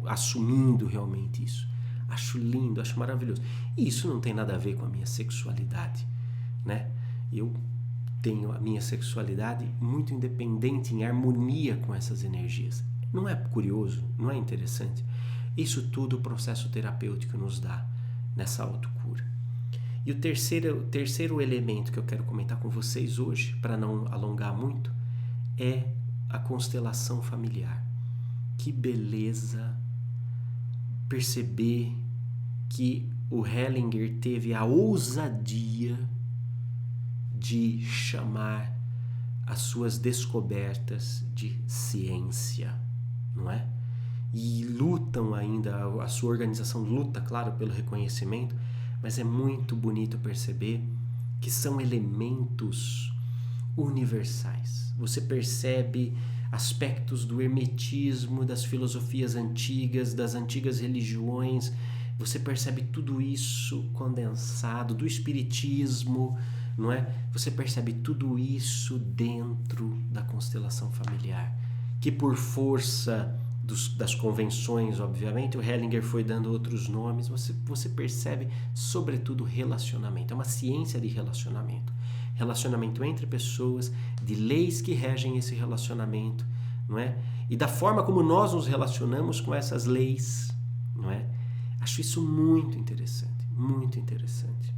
assumindo realmente isso. Acho lindo, acho maravilhoso. E isso não tem nada a ver com a minha sexualidade, né? Eu tenho a minha sexualidade muito independente, em harmonia com essas energias. Não é curioso? Não é interessante? Isso tudo o processo terapêutico nos dá nessa autocura. E o terceiro elemento que eu quero comentar com vocês hoje, para não alongar muito, é a constelação familiar. Que beleza perceber que o Hellinger teve a ousadia de chamar as suas descobertas de ciência, não é? E lutam ainda, a sua organização luta, claro, pelo reconhecimento, mas é muito bonito perceber que são elementos universais. Você percebe aspectos do hermetismo, das filosofias antigas, das antigas religiões, você percebe tudo isso condensado, do espiritismo, não é? Você percebe tudo isso dentro da constelação familiar, que por força das convenções, obviamente, o Hellinger foi dando outros nomes, você percebe sobretudo relacionamento, é uma ciência de relacionamento. Relacionamento entre pessoas, de leis que regem esse relacionamento, não é? E da forma como nós nos relacionamos com essas leis, não é? Acho isso muito interessante, muito interessante.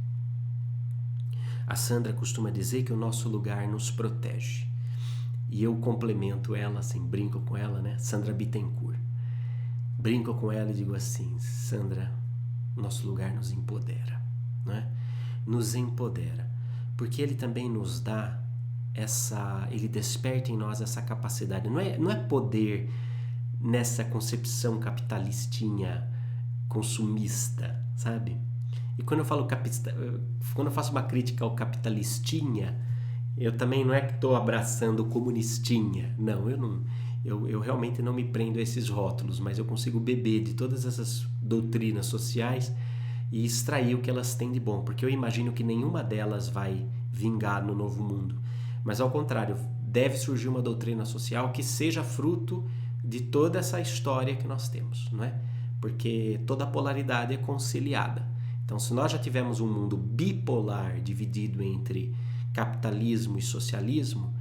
A Sandra costuma dizer que o nosso lugar nos protege. E eu complemento ela, assim, brinco com ela, né? Sandra Bittencourt. Brinco com ela e digo assim, Sandra, nosso lugar nos empodera, né? Nos empodera. Porque ele também nos dá ele desperta em nós essa capacidade. Não é poder nessa concepção capitalistinha, consumista, sabe? E quando eu faço uma crítica ao capitalistinha, eu também não é que estou abraçando o comunistinha. Não, eu realmente não me prendo a esses rótulos, mas eu consigo beber de todas essas doutrinas sociais e extrair o que elas têm de bom, porque eu imagino que nenhuma delas vai vingar no novo mundo. Mas ao contrário, deve surgir uma doutrina social que seja fruto de toda essa história que nós temos, não é? Porque toda polaridade é conciliada. Então, se nós já tivemos um mundo bipolar dividido entre capitalismo e socialismo,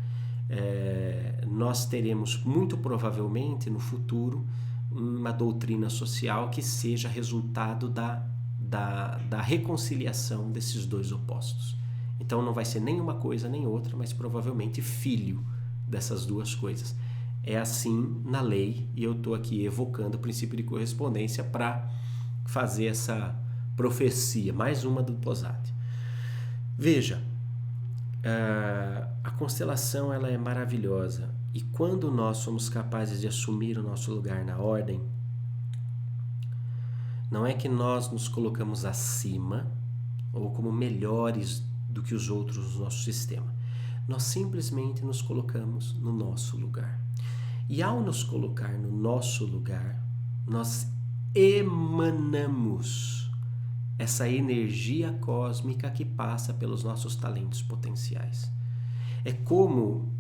nós teremos muito provavelmente no futuro uma doutrina social que seja resultado da reconciliação desses dois opostos. Então não vai ser nem uma coisa nem outra, mas provavelmente filho dessas duas coisas. É assim na lei, e eu estou aqui evocando o princípio de correspondência para fazer essa profecia, mais uma do Posati. Veja, a constelação ela é maravilhosa, e quando nós somos capazes de assumir o nosso lugar na ordem, não é que nós nos colocamos acima ou como melhores do que os outros no nosso sistema. Nós simplesmente nos colocamos no nosso lugar. E ao nos colocar no nosso lugar, nós emanamos essa energia cósmica que passa pelos nossos talentos potenciais. É como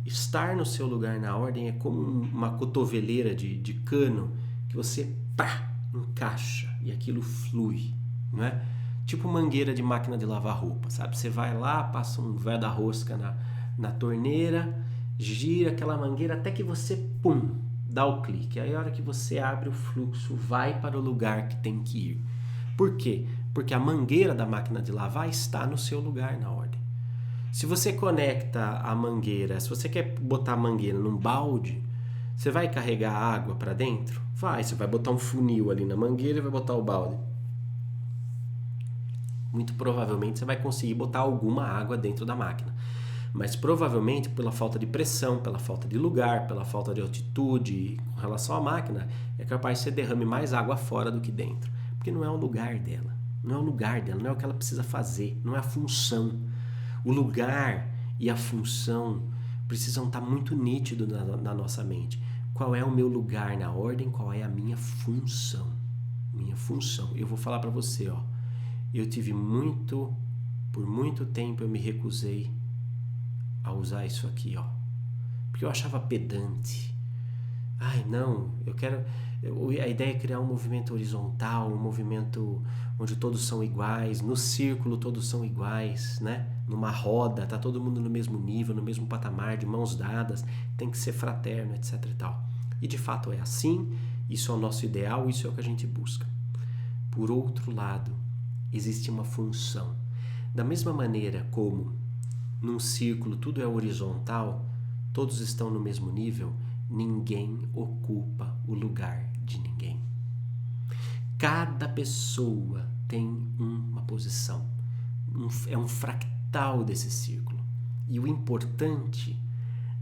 estar no seu lugar na ordem, é como uma cotoveleira de cano que você encaixa e aquilo flui, não é? Tipo mangueira de máquina de lavar roupa, sabe? Você vai lá, passa um véio da rosca na torneira, gira aquela mangueira até que você, dá o clique. Aí a hora que você abre, o fluxo vai para o lugar que tem que ir. Por quê? Porque a mangueira da máquina de lavar está no seu lugar na ordem. Se você conecta a mangueira, se você quer botar a mangueira num balde, você vai carregar água para dentro? Vai, você vai botar um funil ali na mangueira e vai botar o balde. Muito provavelmente você vai conseguir botar alguma água dentro da máquina. Mas provavelmente pela falta de pressão, pela falta de lugar, pela falta de altitude com relação à máquina, é capaz que você derrame mais água fora do que dentro. Porque não é o lugar dela. Não é o lugar dela, não é o que ela precisa fazer, não é a função. O lugar e a função precisam estar muito nítidos na nossa mente. Qual é o meu lugar na ordem? Qual é a minha função? Minha função. Eu vou falar para você, ó. Eu por muito tempo eu me recusei a usar isso aqui, ó. Porque eu achava pedante. Ai, não, a ideia é criar um movimento horizontal, um movimento onde todos são iguais, no círculo todos são iguais, né? Numa roda, tá todo mundo no mesmo nível, no mesmo patamar, de mãos dadas, tem que ser fraterno, etc e tal. E de fato é assim, isso é o nosso ideal, isso é o que a gente busca. Por outro lado, existe uma função. Da mesma maneira como num círculo tudo é horizontal, todos estão no mesmo nível, ninguém ocupa o lugar de ninguém. Cada pessoa tem uma posição, é um fractal desse círculo. E o importante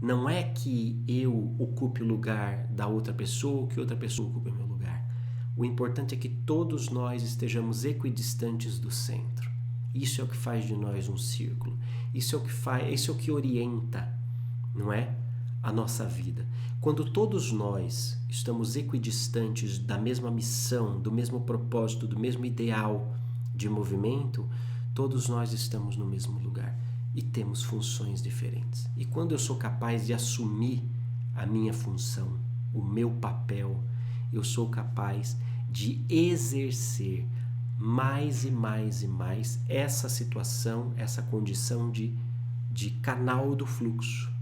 não é que eu ocupe o lugar da outra pessoa ou que outra pessoa ocupe o meu lugar. O importante é que todos nós estejamos equidistantes do centro. Isso é o que faz de nós um círculo. Isso é o que orienta, não é? A nossa vida. Quando todos nós estamos equidistantes da mesma missão, do mesmo propósito, do mesmo ideal de movimento, todos nós estamos no mesmo lugar e temos funções diferentes. E quando eu sou capaz de assumir a minha função, o meu papel, eu sou capaz de exercer mais e mais e mais essa situação, essa condição de canal do fluxo.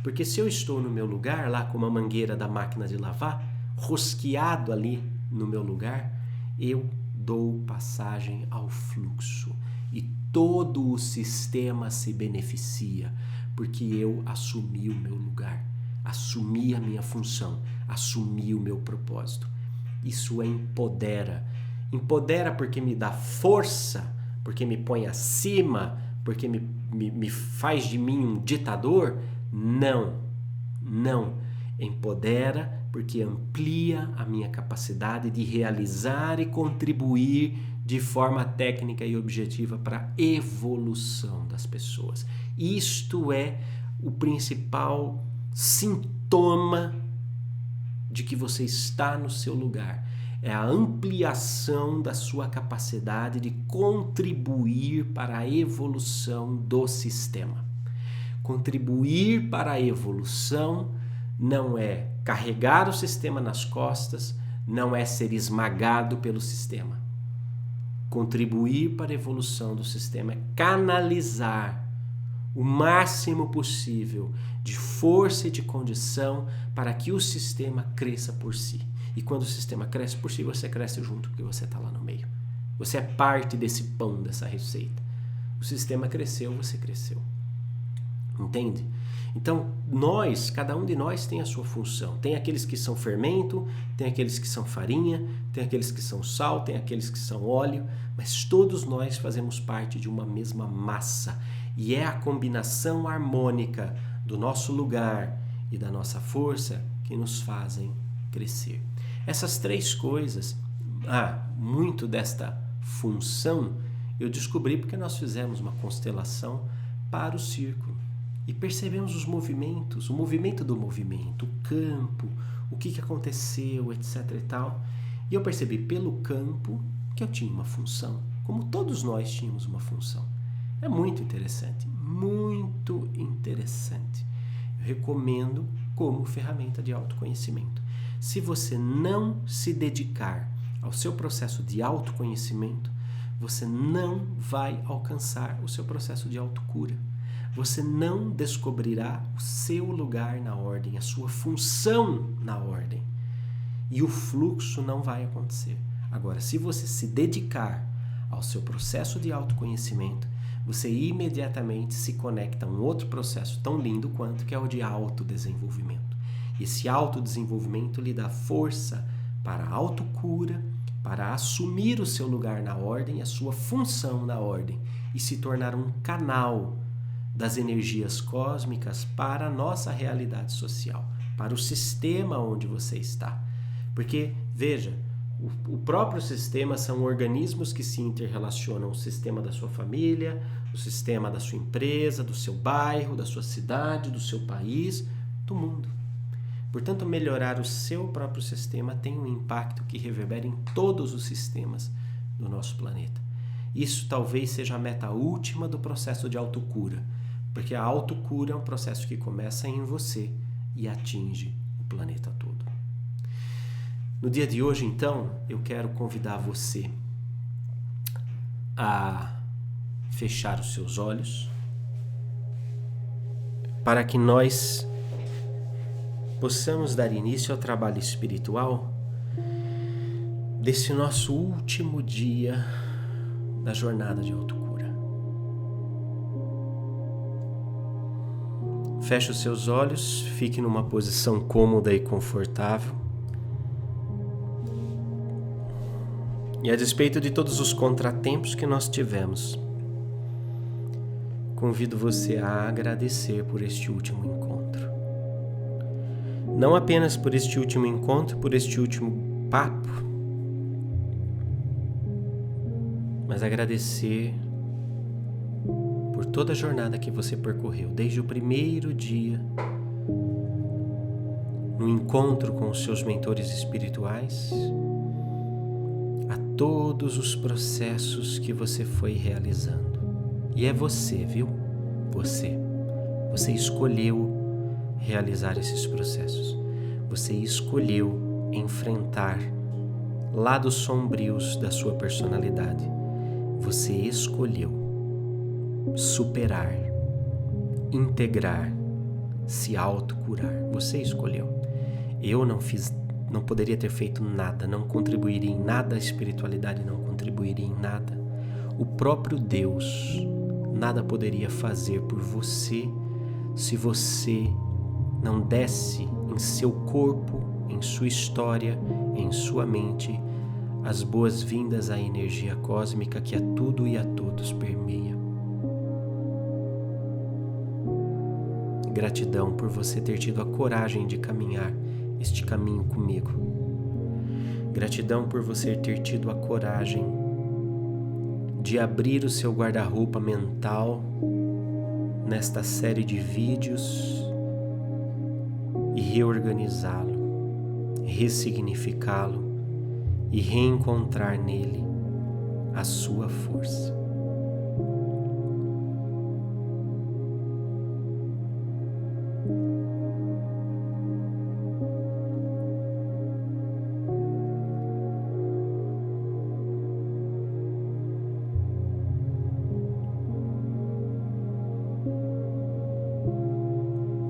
Porque se eu estou no meu lugar, lá com uma mangueira da máquina de lavar, rosqueado ali no meu lugar, eu dou passagem ao fluxo. E todo o sistema se beneficia, porque eu assumi o meu lugar, assumi a minha função, assumi o meu propósito. Isso empodera. Empodera porque me dá força, porque me põe acima, porque me faz de mim um ditador? Não, não. Empodera porque amplia a minha capacidade de realizar e contribuir de forma técnica e objetiva para a evolução das pessoas. Isto é o principal sintoma de que você está no seu lugar. É a ampliação da sua capacidade de contribuir para a evolução do sistema. Contribuir para a evolução não é carregar o sistema nas costas, não é ser esmagado pelo sistema. Contribuir para a evolução do sistema é canalizar o máximo possível de força e de condição para que o sistema cresça por si. E quando o sistema cresce por si, você cresce junto, porque você está lá no meio. Você é parte desse pão, dessa receita. O sistema cresceu, você cresceu. Entende? Então, cada um de nós tem a sua função. Tem aqueles que são fermento, tem aqueles que são farinha, tem aqueles que são sal, tem aqueles que são óleo, mas todos nós fazemos parte de uma mesma massa. E é a combinação harmônica do nosso lugar e da nossa força que nos fazem crescer. Essas três coisas, muito desta função, eu descobri porque nós fizemos uma constelação para o círculo. E percebemos os movimentos, o movimento do movimento, o campo, o que aconteceu, etc e tal. E eu percebi pelo campo que eu tinha uma função, como todos nós tínhamos uma função. É muito interessante, muito interessante. Eu recomendo como ferramenta de autoconhecimento. Se você não se dedicar ao seu processo de autoconhecimento, você não vai alcançar o seu processo de autocura. Você não descobrirá o seu lugar na ordem, a sua função na ordem. E o fluxo não vai acontecer. Agora, se você se dedicar ao seu processo de autoconhecimento, você imediatamente se conecta a um outro processo tão lindo quanto, que é o de autodesenvolvimento. Esse autodesenvolvimento lhe dá força para a autocura, para assumir o seu lugar na ordem, a sua função na ordem e se tornar um canal das energias cósmicas para a nossa realidade social, para o sistema onde você está. Porque, veja, o próprio sistema são organismos que se interrelacionam, o sistema da sua família, o sistema da sua empresa, do seu bairro, da sua cidade, do seu país, do mundo. Portanto, melhorar o seu próprio sistema tem um impacto que reverbera em todos os sistemas do nosso planeta. Isso talvez seja a meta última do processo de autocura, porque a autocura é um processo que começa em você e atinge o planeta todo. No dia de hoje, então, eu quero convidar você a fechar os seus olhos para que nós possamos dar início ao trabalho espiritual desse nosso último dia da jornada de autocura. Feche os seus olhos, fique numa posição cômoda e confortável. E a despeito de todos os contratempos que nós tivemos, convido você a agradecer por este último encontro. Não apenas por este último encontro, por este último papo, mas agradecer por toda a jornada que você percorreu, desde o primeiro dia, no encontro com os seus mentores espirituais, a todos os processos que você foi realizando. E é você, viu? Você escolheu realizar esses processos. Você escolheu enfrentar lados sombrios da sua personalidade. Você escolheu superar, integrar, se autocurar. Você escolheu. Eu não poderia ter feito nada, não contribuiria em nada, a espiritualidade não contribuiria em nada. O próprio Deus nada poderia fazer por você se você não desse em seu corpo, em sua história, em sua mente, as boas-vindas à energia cósmica que a tudo e a todos permeia. Gratidão por você ter tido a coragem de caminhar este caminho comigo. Gratidão por você ter tido a coragem de abrir o seu guarda-roupa mental nesta série de vídeos e reorganizá-lo, ressignificá-lo e reencontrar nele a sua força.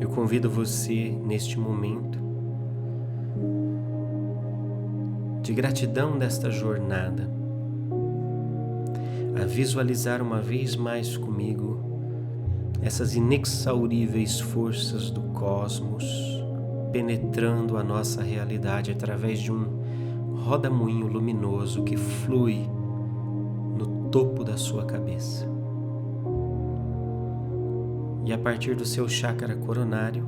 Eu convido você, neste momento de gratidão desta jornada, a visualizar uma vez mais comigo essas inexauríveis forças do cosmos penetrando a nossa realidade através de um rodamuinho luminoso que flui no topo da sua cabeça. E a partir do seu chakra coronário,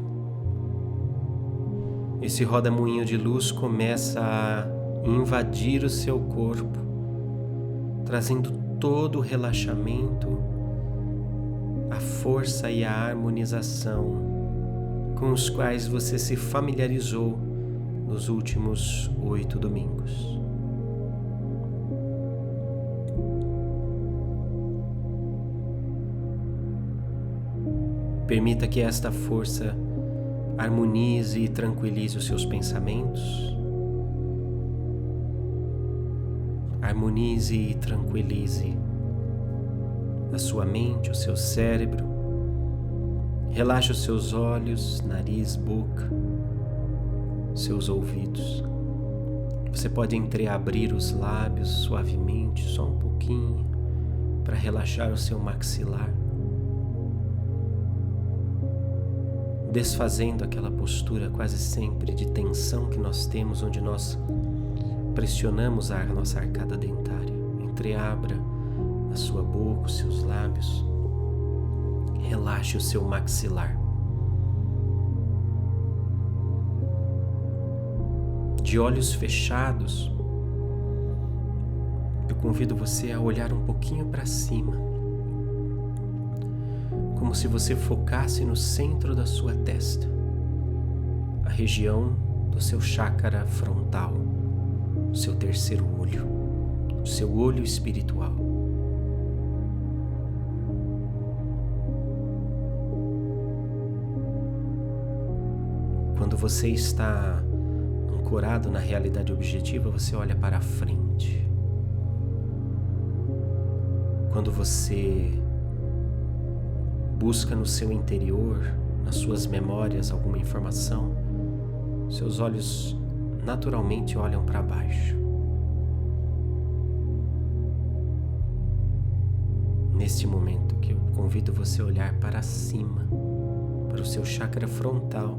esse rodamuinho de luz começa a invadir o seu corpo, trazendo todo o relaxamento, a força e a harmonização com os quais você se familiarizou nos últimos 8 domingos. Permita que esta força harmonize e tranquilize os seus pensamentos. Harmonize e tranquilize a sua mente, o seu cérebro. Relaxe os seus olhos, nariz, boca, seus ouvidos. Você pode entreabrir os lábios suavemente, só um pouquinho, para relaxar o seu maxilar, desfazendo aquela postura quase sempre de tensão que nós temos, onde nós pressionamos a nossa arcada dentária. Entreabra a sua boca, os seus lábios. Relaxe o seu maxilar. De olhos fechados, eu convido você a olhar um pouquinho para cima, como se você focasse no centro da sua testa, a região do seu chakra frontal, o seu terceiro olho, o seu olho espiritual. Quando você está num ancorado na realidade objetiva, você olha para a frente. Quando você busca no seu interior, nas suas memórias, alguma informação, seus olhos naturalmente olham para baixo. Neste momento que eu convido você a olhar para cima, para o seu chakra frontal,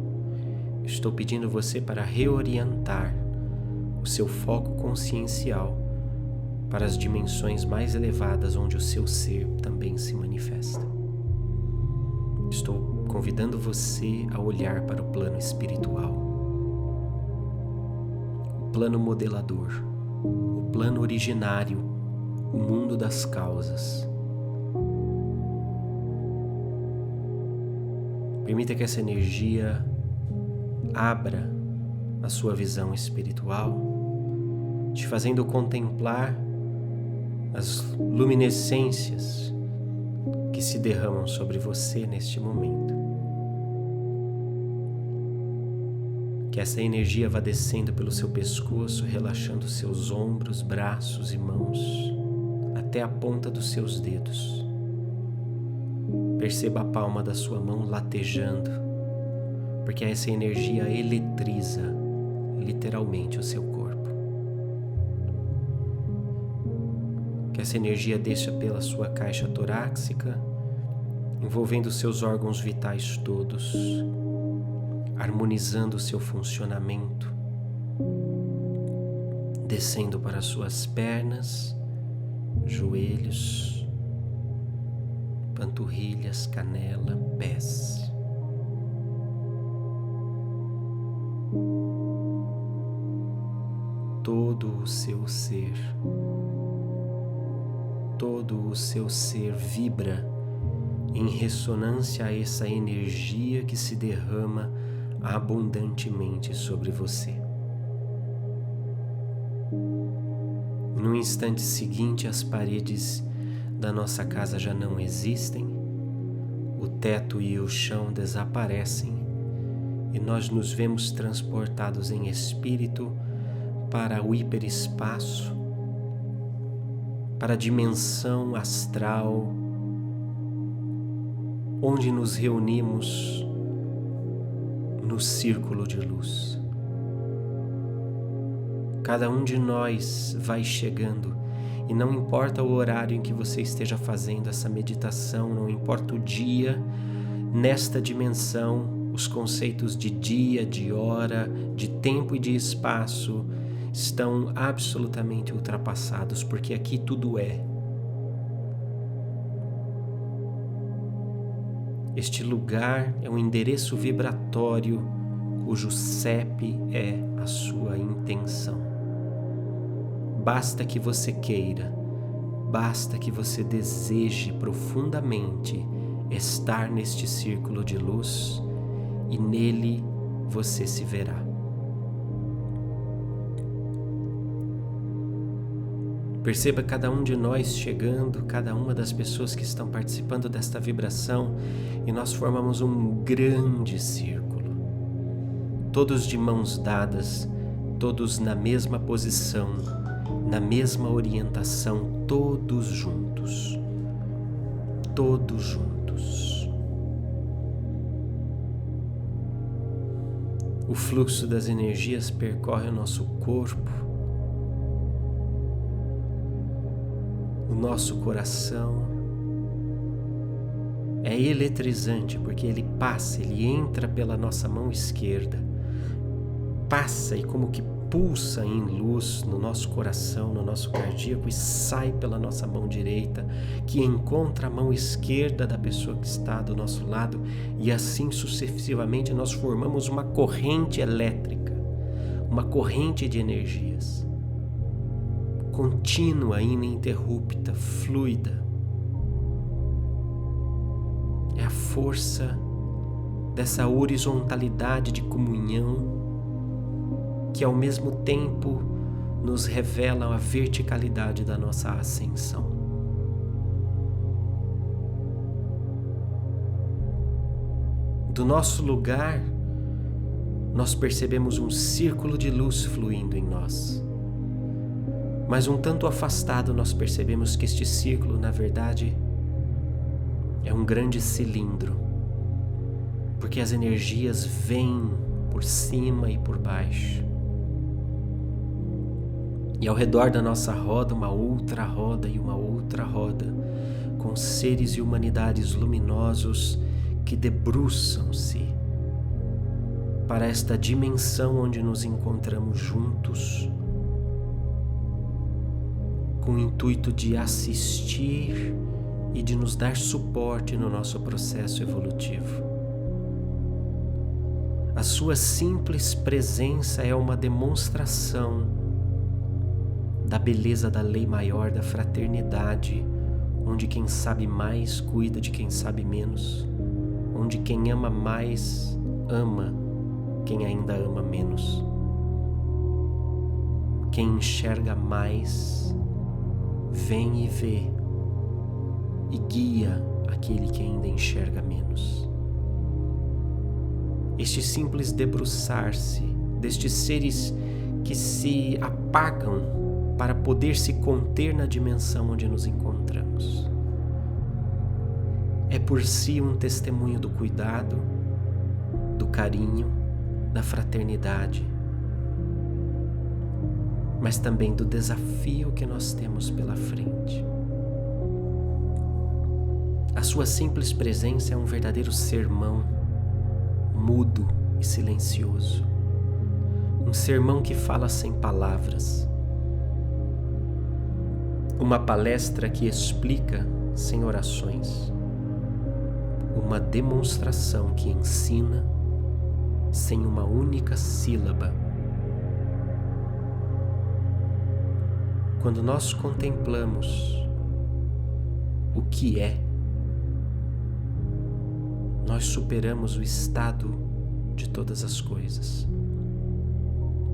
estou pedindo você para reorientar o seu foco consciencial para as dimensões mais elevadas onde o seu ser também se manifesta. Estou convidando você a olhar para o plano espiritual, o plano modelador, o plano originário, o mundo das causas. Permita que essa energia abra a sua visão espiritual, te fazendo contemplar as luminescências que se derramam sobre você neste momento. Que essa energia vá descendo pelo seu pescoço, relaxando seus ombros, braços e mãos, até a ponta dos seus dedos. Perceba a palma da sua mão latejando, porque essa energia eletriza literalmente o seu corpo. Que essa energia desça pela sua caixa torácica, envolvendo seus órgãos vitais todos, harmonizando o seu funcionamento, descendo para suas pernas, joelhos, panturrilhas, canela, pés. Todo o seu ser vibra em ressonância a essa energia que se derrama abundantemente sobre você. No instante seguinte, as paredes da nossa casa já não existem, o teto e o chão desaparecem e nós nos vemos transportados em espírito para o hiperespaço, para a dimensão astral, onde nos reunimos no círculo de luz. Cada um de nós vai chegando, e não importa o horário em que você esteja fazendo essa meditação, não importa o dia, nesta dimensão, os conceitos de dia, de hora, de tempo e de espaço estão absolutamente ultrapassados, porque aqui tudo é. Este lugar é um endereço vibratório cujo CEP é a sua intenção. Basta que você queira, basta que você deseje profundamente estar neste círculo de luz e nele você se verá. Perceba cada um de nós chegando, cada uma das pessoas que estão participando desta vibração, e nós formamos um grande círculo. Todos de mãos dadas, todos na mesma posição, na mesma orientação, todos juntos. Todos juntos. O fluxo das energias percorre o nosso corpo, o nosso coração. É eletrizante porque ele passa, ele entra pela nossa mão esquerda, passa e como que pulsa em luz no nosso coração, no nosso cardíaco, e sai pela nossa mão direita, que encontra a mão esquerda da pessoa que está do nosso lado, e assim sucessivamente nós formamos uma corrente elétrica, uma corrente de energias contínua, ininterrupta, fluida. É a força dessa horizontalidade de comunhão que ao mesmo tempo nos revela a verticalidade da nossa ascensão. Do nosso lugar, nós percebemos um círculo de luz fluindo em nós. Mas um tanto afastado, nós percebemos que este círculo, na verdade, é um grande cilindro, porque as energias vêm por cima e por baixo. E ao redor da nossa roda, uma outra roda e uma outra roda, com seres e humanidades luminosos que debruçam-se para esta dimensão onde nos encontramos juntos, com o intuito de assistir e de nos dar suporte no nosso processo evolutivo. A sua simples presença é uma demonstração da beleza da lei maior da fraternidade, onde quem sabe mais cuida de quem sabe menos, onde quem ama mais ama quem ainda ama menos, quem enxerga mais vem e vê e guia aquele que ainda enxerga menos. Este simples debruçar-se destes seres que se apagam para poder se conter na dimensão onde nos encontramos, é por si um testemunho do cuidado, do carinho, da fraternidade, mas também do desafio que nós temos pela frente. A sua simples presença é um verdadeiro sermão, mudo e silencioso. Um sermão que fala sem palavras. Uma palestra que explica sem orações. Uma demonstração que ensina sem uma única sílaba. Quando nós contemplamos o que é, nós superamos o estado de todas as coisas.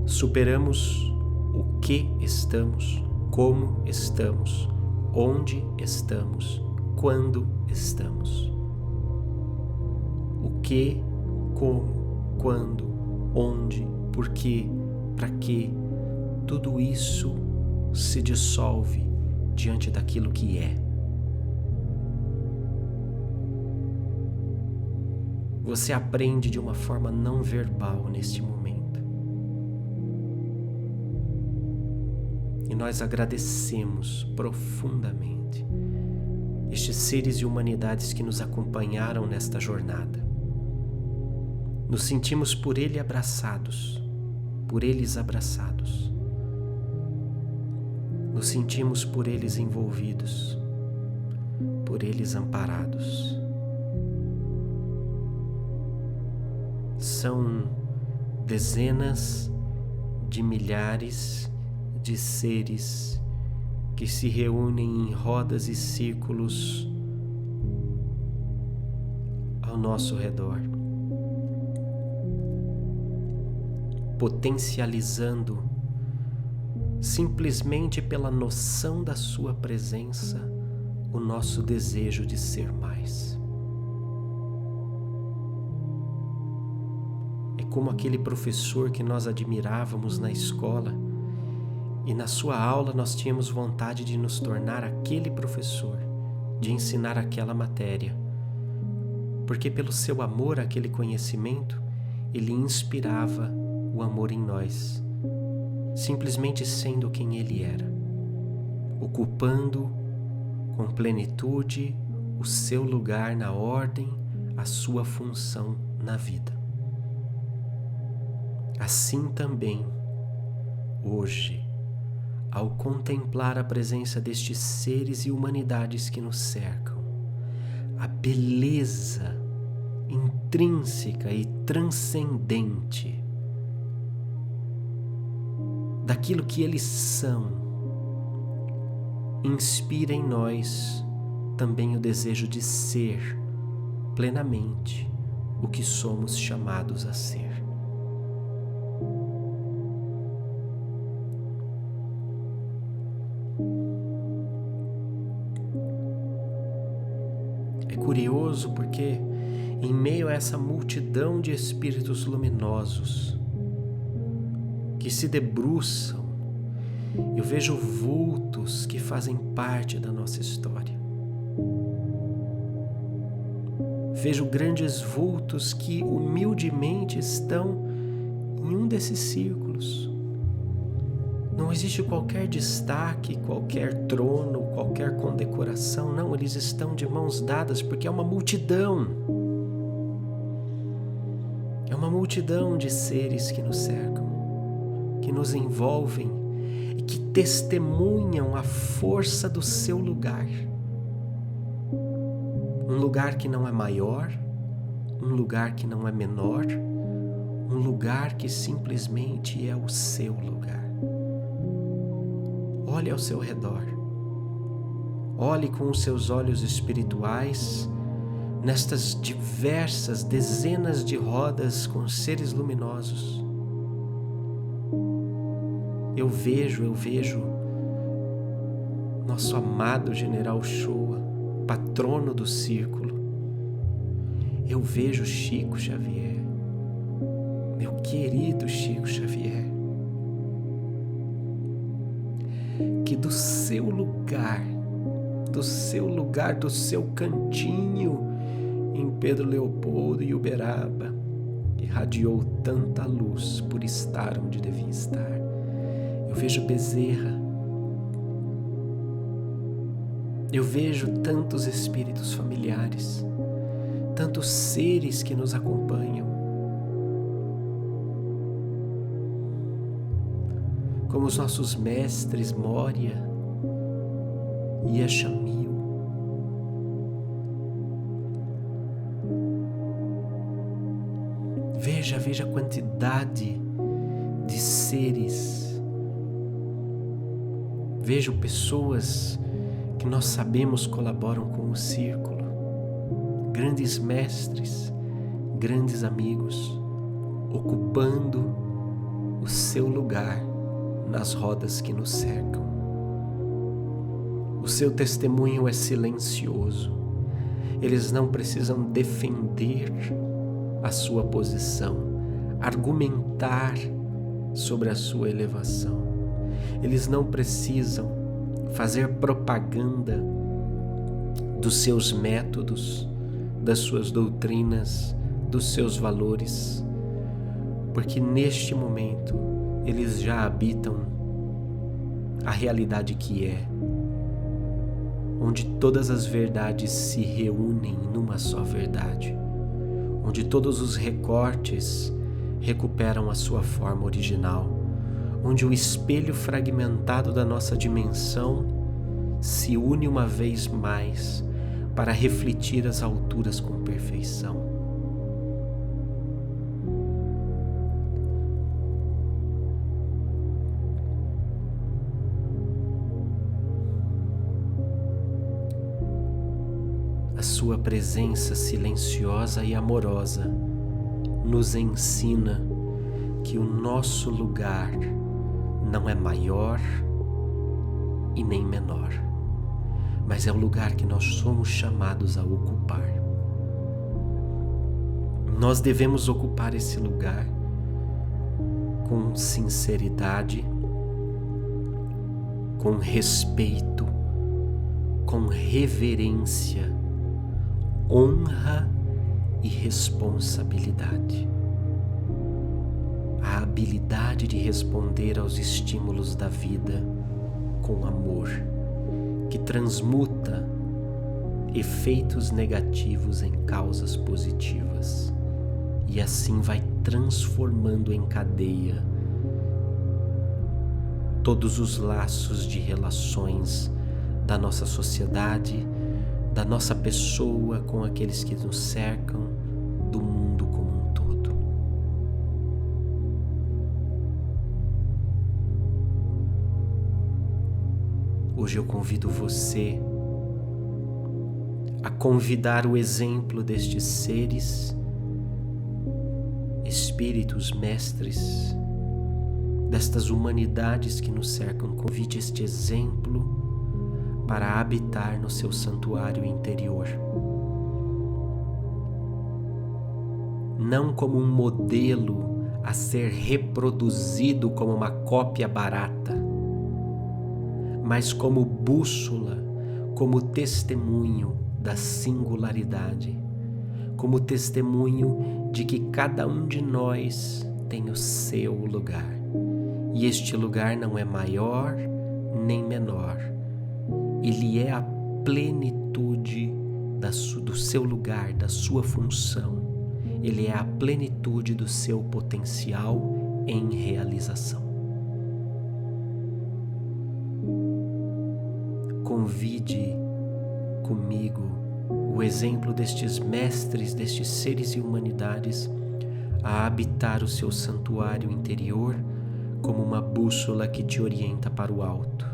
Superamos o que estamos, como estamos, onde estamos, quando estamos. O que, como, quando, onde, por quê, para quê, tudo isso se dissolve diante daquilo que é. Você aprende de uma forma não verbal neste momento. E nós agradecemos profundamente estes seres e humanidades que nos acompanharam nesta jornada. Nos sentimos por eles abraçados. Nos sentimos por eles envolvidos, por eles amparados. São dezenas de milhares de seres que se reúnem em rodas e círculos ao nosso redor, potencializando simplesmente pela noção da sua presença o nosso desejo de ser mais. Como aquele professor que nós admirávamos na escola, e na sua aula nós tínhamos vontade de nos tornar aquele professor, de ensinar aquela matéria, porque pelo seu amor àquele conhecimento, ele inspirava o amor em nós, simplesmente sendo quem ele era, ocupando com plenitude o seu lugar na ordem, a sua função na vida. Assim também, hoje, ao contemplar a presença destes seres e humanidades que nos cercam, a beleza intrínseca e transcendente daquilo que eles são, inspira em nós também o desejo de ser plenamente o que somos chamados a ser. É curioso porque, em meio a a essa multidão de espíritos luminosos que se debruçam, eu vejo vultos que fazem parte da nossa história. Vejo grandes vultos que humildemente estão em um desses círculos. Não existe qualquer destaque, qualquer trono, qualquer condecoração. Não, eles estão de mãos dadas porque é uma multidão. É uma multidão de seres que nos cercam, que nos envolvem e que testemunham a força do seu lugar. Um lugar que não é maior, um lugar que não é menor, um lugar que simplesmente é o seu lugar. Olhe ao seu redor. Olhe com os seus olhos espirituais nestas diversas dezenas de rodas com seres luminosos. Eu vejo nosso amado General Shoa, patrono do círculo. Eu vejo Chico Xavier, meu querido Chico Xavier, que do seu lugar, do seu cantinho em Pedro Leopoldo e Uberaba, irradiou tanta luz por estar onde devia estar. Eu vejo Bezerra, eu vejo tantos espíritos familiares, tantos seres que nos acompanham, como os nossos mestres Moria e Examil. Veja a quantidade de seres. Vejo pessoas que nós sabemos colaboram com o círculo, grandes mestres, grandes amigos, ocupando o seu lugar nas rodas que nos cercam. O seu testemunho é silencioso. Eles não precisam defender a sua posição, argumentar sobre a sua elevação. Eles não precisam fazer propaganda dos seus métodos, das suas doutrinas, dos seus valores, porque neste momento eles já habitam a realidade que é, onde todas as verdades se reúnem numa só verdade, onde todos os recortes recuperam a sua forma original, onde o espelho fragmentado da nossa dimensão se une uma vez mais para refletir as alturas com perfeição. A sua presença silenciosa e amorosa nos ensina que o nosso lugar não é maior e nem menor, mas é o lugar que nós somos chamados a ocupar. Nós devemos ocupar esse lugar com sinceridade, com respeito, com reverência, honra e responsabilidade. A habilidade de responder aos estímulos da vida com amor, que transmuta efeitos negativos em causas positivas e assim vai transformando em cadeia todos os laços de relações da nossa sociedade, da nossa pessoa com aqueles que nos cercam, do mundo como um todo. Hoje eu convido você a convidar o exemplo destes seres, espíritos, mestres, destas humanidades que nos cercam. Convide este exemplo para habitar no seu santuário interior. não como um modelo a ser reproduzido como uma cópia barata, mas como bússola, como testemunho da singularidade, como testemunho de que cada um de nós tem o seu lugar. E este lugar não é maior nem menor. Ele é a plenitude do seu lugar, da sua função. Ele é a plenitude do seu potencial em realização. Convide comigo o exemplo destes mestres, destes seres e humanidades a habitar o seu santuário interior como uma bússola que te orienta para o alto,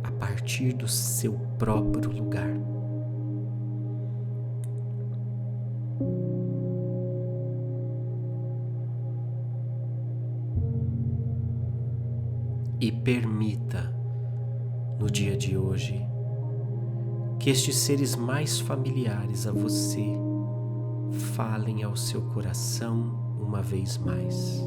a partir do seu próprio lugar. E permita, no dia de hoje, que estes seres mais familiares a você falem ao seu coração uma vez mais.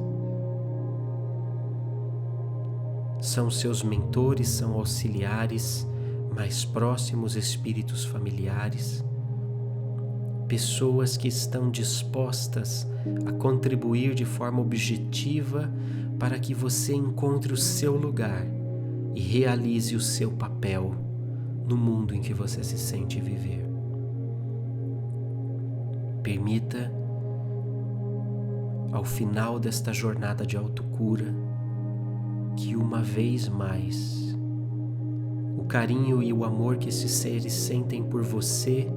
São seus mentores, são auxiliares, mais próximos espíritos familiares, pessoas que estão dispostas a contribuir de forma objetiva para que você encontre o seu lugar e realize o seu papel no mundo em que você se sente viver. Permita, ao final desta jornada de autocura, que uma vez mais o carinho e o amor que esses seres sentem por você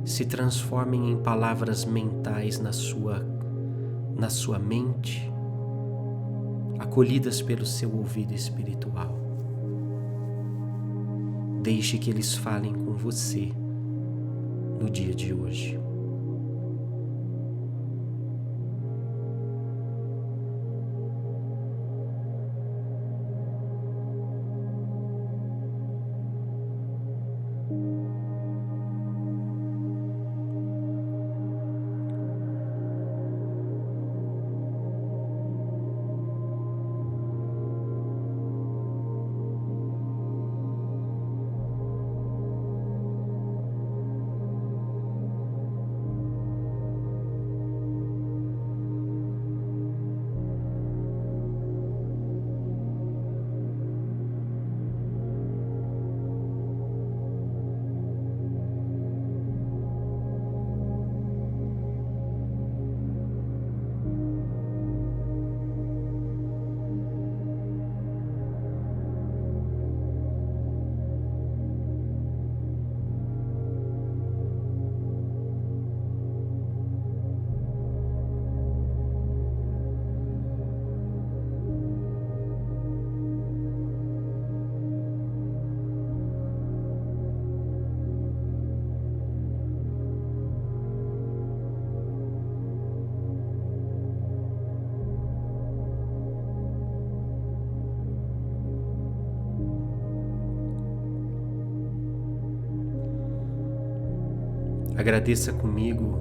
se transformem em palavras mentais na sua mente, acolhidas pelo seu ouvido espiritual. Deixe que eles falem com você no dia de hoje. Agradeça comigo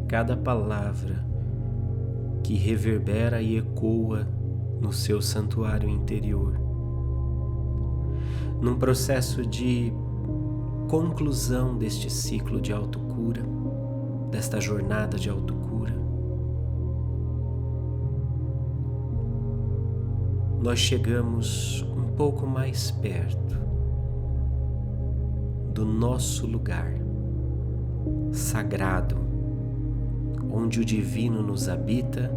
cada palavra que reverbera e ecoa no seu santuário interior, num processo de conclusão deste ciclo de autocura, desta jornada de autocura. Nós chegamos um pouco mais perto do nosso lugar sagrado, onde o divino nos habita,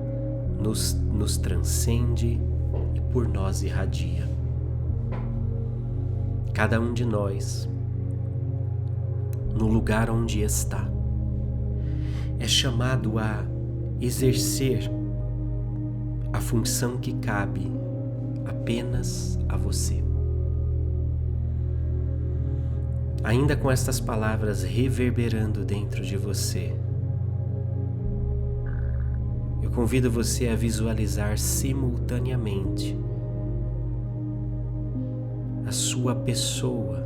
nos transcende e por nós irradia. Cada um de nós, no lugar onde está, é chamado a exercer a função que cabe apenas a você. Ainda com estas palavras reverberando dentro de você, eu convido você a visualizar simultaneamente a sua pessoa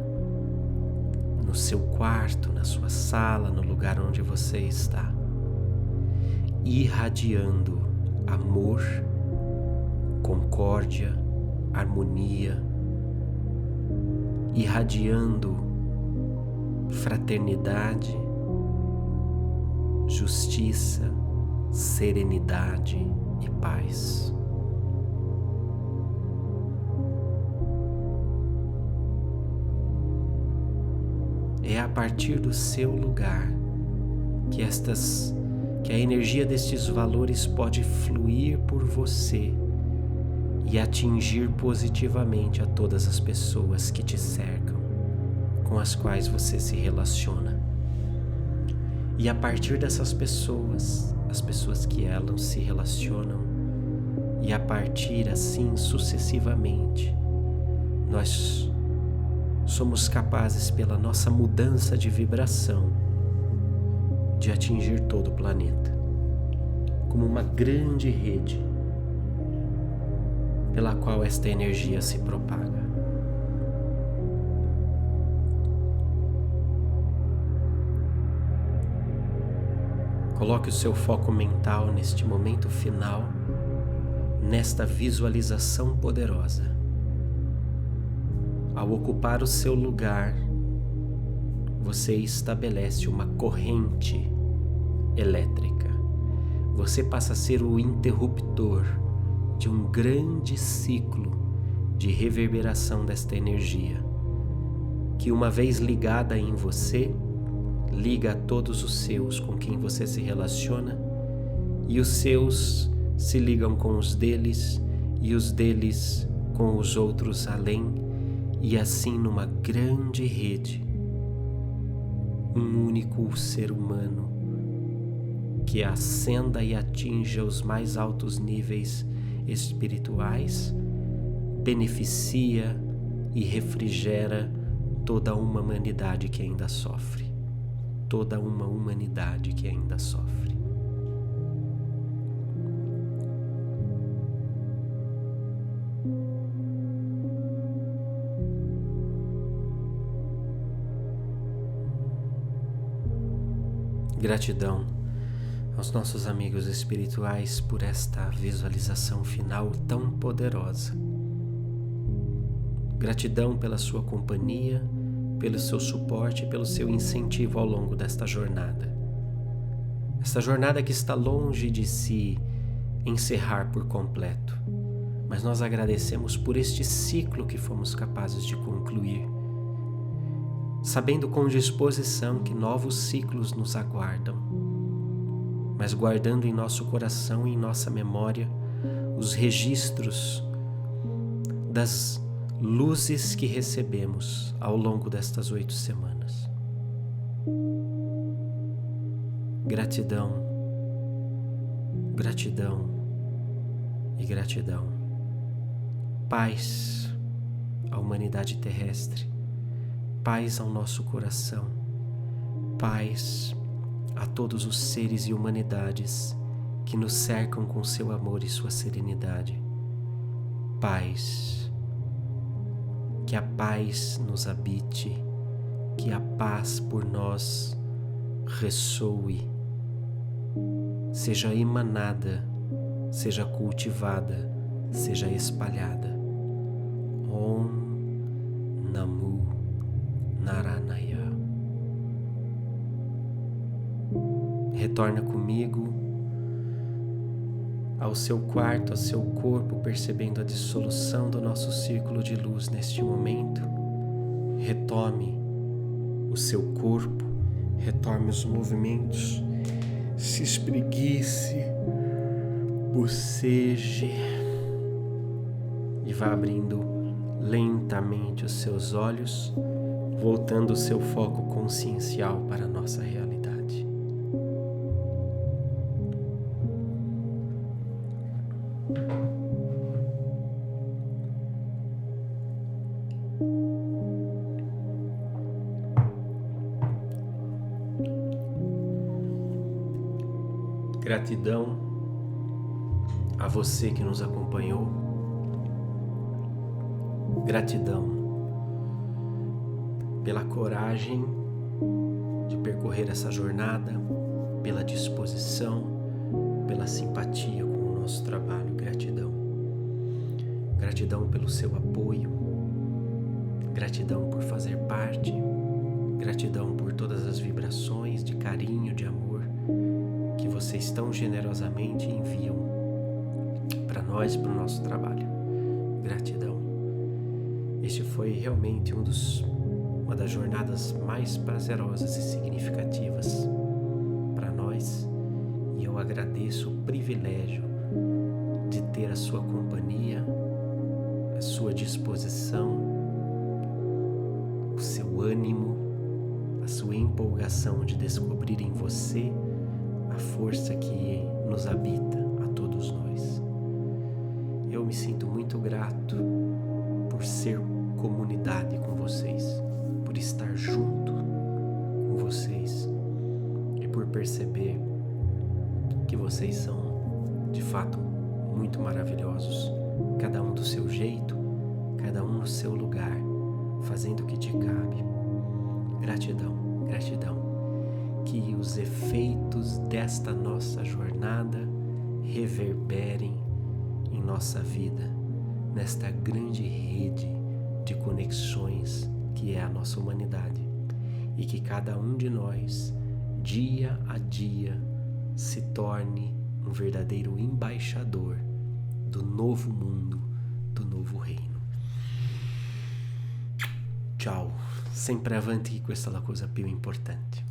no seu quarto, na sua sala, no lugar onde você está. irradiando amor, concórdia, harmonia, irradiando fraternidade, justiça, serenidade e paz. É a partir do seu lugar que a energia destes valores pode fluir por você e atingir positivamente a todas as pessoas que te cercam, com as quais você se relaciona. E a partir dessas pessoas, as pessoas que elas se relacionam, e a partir assim sucessivamente, nós somos capazes, pela nossa mudança de vibração, de atingir todo o planeta, como uma grande rede pela qual esta energia se propaga. Coloque o seu foco mental neste momento final, nesta visualização poderosa. Ao ocupar o seu lugar, você estabelece uma corrente elétrica. Você passa a ser o interruptor de um grande ciclo de reverberação desta energia, que uma vez ligada em você, liga a todos os seus com quem você se relaciona, e os seus se ligam com os deles, e os deles com os outros além, e assim numa grande rede, um único ser humano que ascenda e atinja os mais altos níveis espirituais, beneficia e refrigera toda uma humanidade que ainda sofre. Toda uma humanidade que ainda sofre. Gratidão aos nossos amigos espirituais por esta visualização final tão poderosa. Gratidão pela sua companhia, pelo seu suporte e pelo seu incentivo ao longo desta jornada. Esta jornada que está longe de se encerrar por completo, mas nós agradecemos por este ciclo que fomos capazes de concluir, sabendo com disposição que novos ciclos nos aguardam, mas guardando em nosso coração e em nossa memória os registros das luzes que recebemos ao longo destas 8 semanas. Gratidão, gratidão e gratidão. Paz à humanidade terrestre, paz ao nosso coração, paz a todos os seres e humanidades que nos cercam com seu amor e sua serenidade. Paz. Que a paz nos habite, que a paz por nós ressoe, seja emanada, seja cultivada, seja espalhada. Om Namo Narayana. Retorna comigo ao seu quarto, ao seu corpo, percebendo a dissolução do nosso círculo de luz neste momento. Retome o seu corpo, retome os movimentos, se espreguice, boceje e vá abrindo lentamente os seus olhos, voltando o seu foco consciencial para a nossa realidade. Gratidão a você que nos acompanhou. Gratidão pela coragem de percorrer essa jornada, pela disposição, pela simpatia com o nosso trabalho. Gratidão. Gratidão pelo seu apoio. Gratidão por fazer parte. Gratidão por todas as vibrações de carinho, de amor que vocês tão generosamente enviam para nós, para o nosso trabalho. Gratidão. Este foi realmente uma das jornadas mais prazerosas e significativas para nós, e eu agradeço o privilégio de ter a sua companhia, a sua disposição, o seu ânimo, a sua empolgação de descobrir em você a força que nos habita a todos nós. Eu me sinto muito grato por ser comunidade com vocês, por estar junto com vocês e por perceber que vocês são de fato muito maravilhosos, cada um do seu jeito, cada um no seu lugar, fazendo o que te cabe. Gratidão, gratidão. Que os efeitos desta nossa jornada reverberem em nossa vida, nesta grande rede de conexões que é a nossa humanidade, e que cada um de nós, dia a dia, se torne um verdadeiro embaixador do novo mundo, do novo reino. Ciao, sempre avanti, questa è la cosa più importante.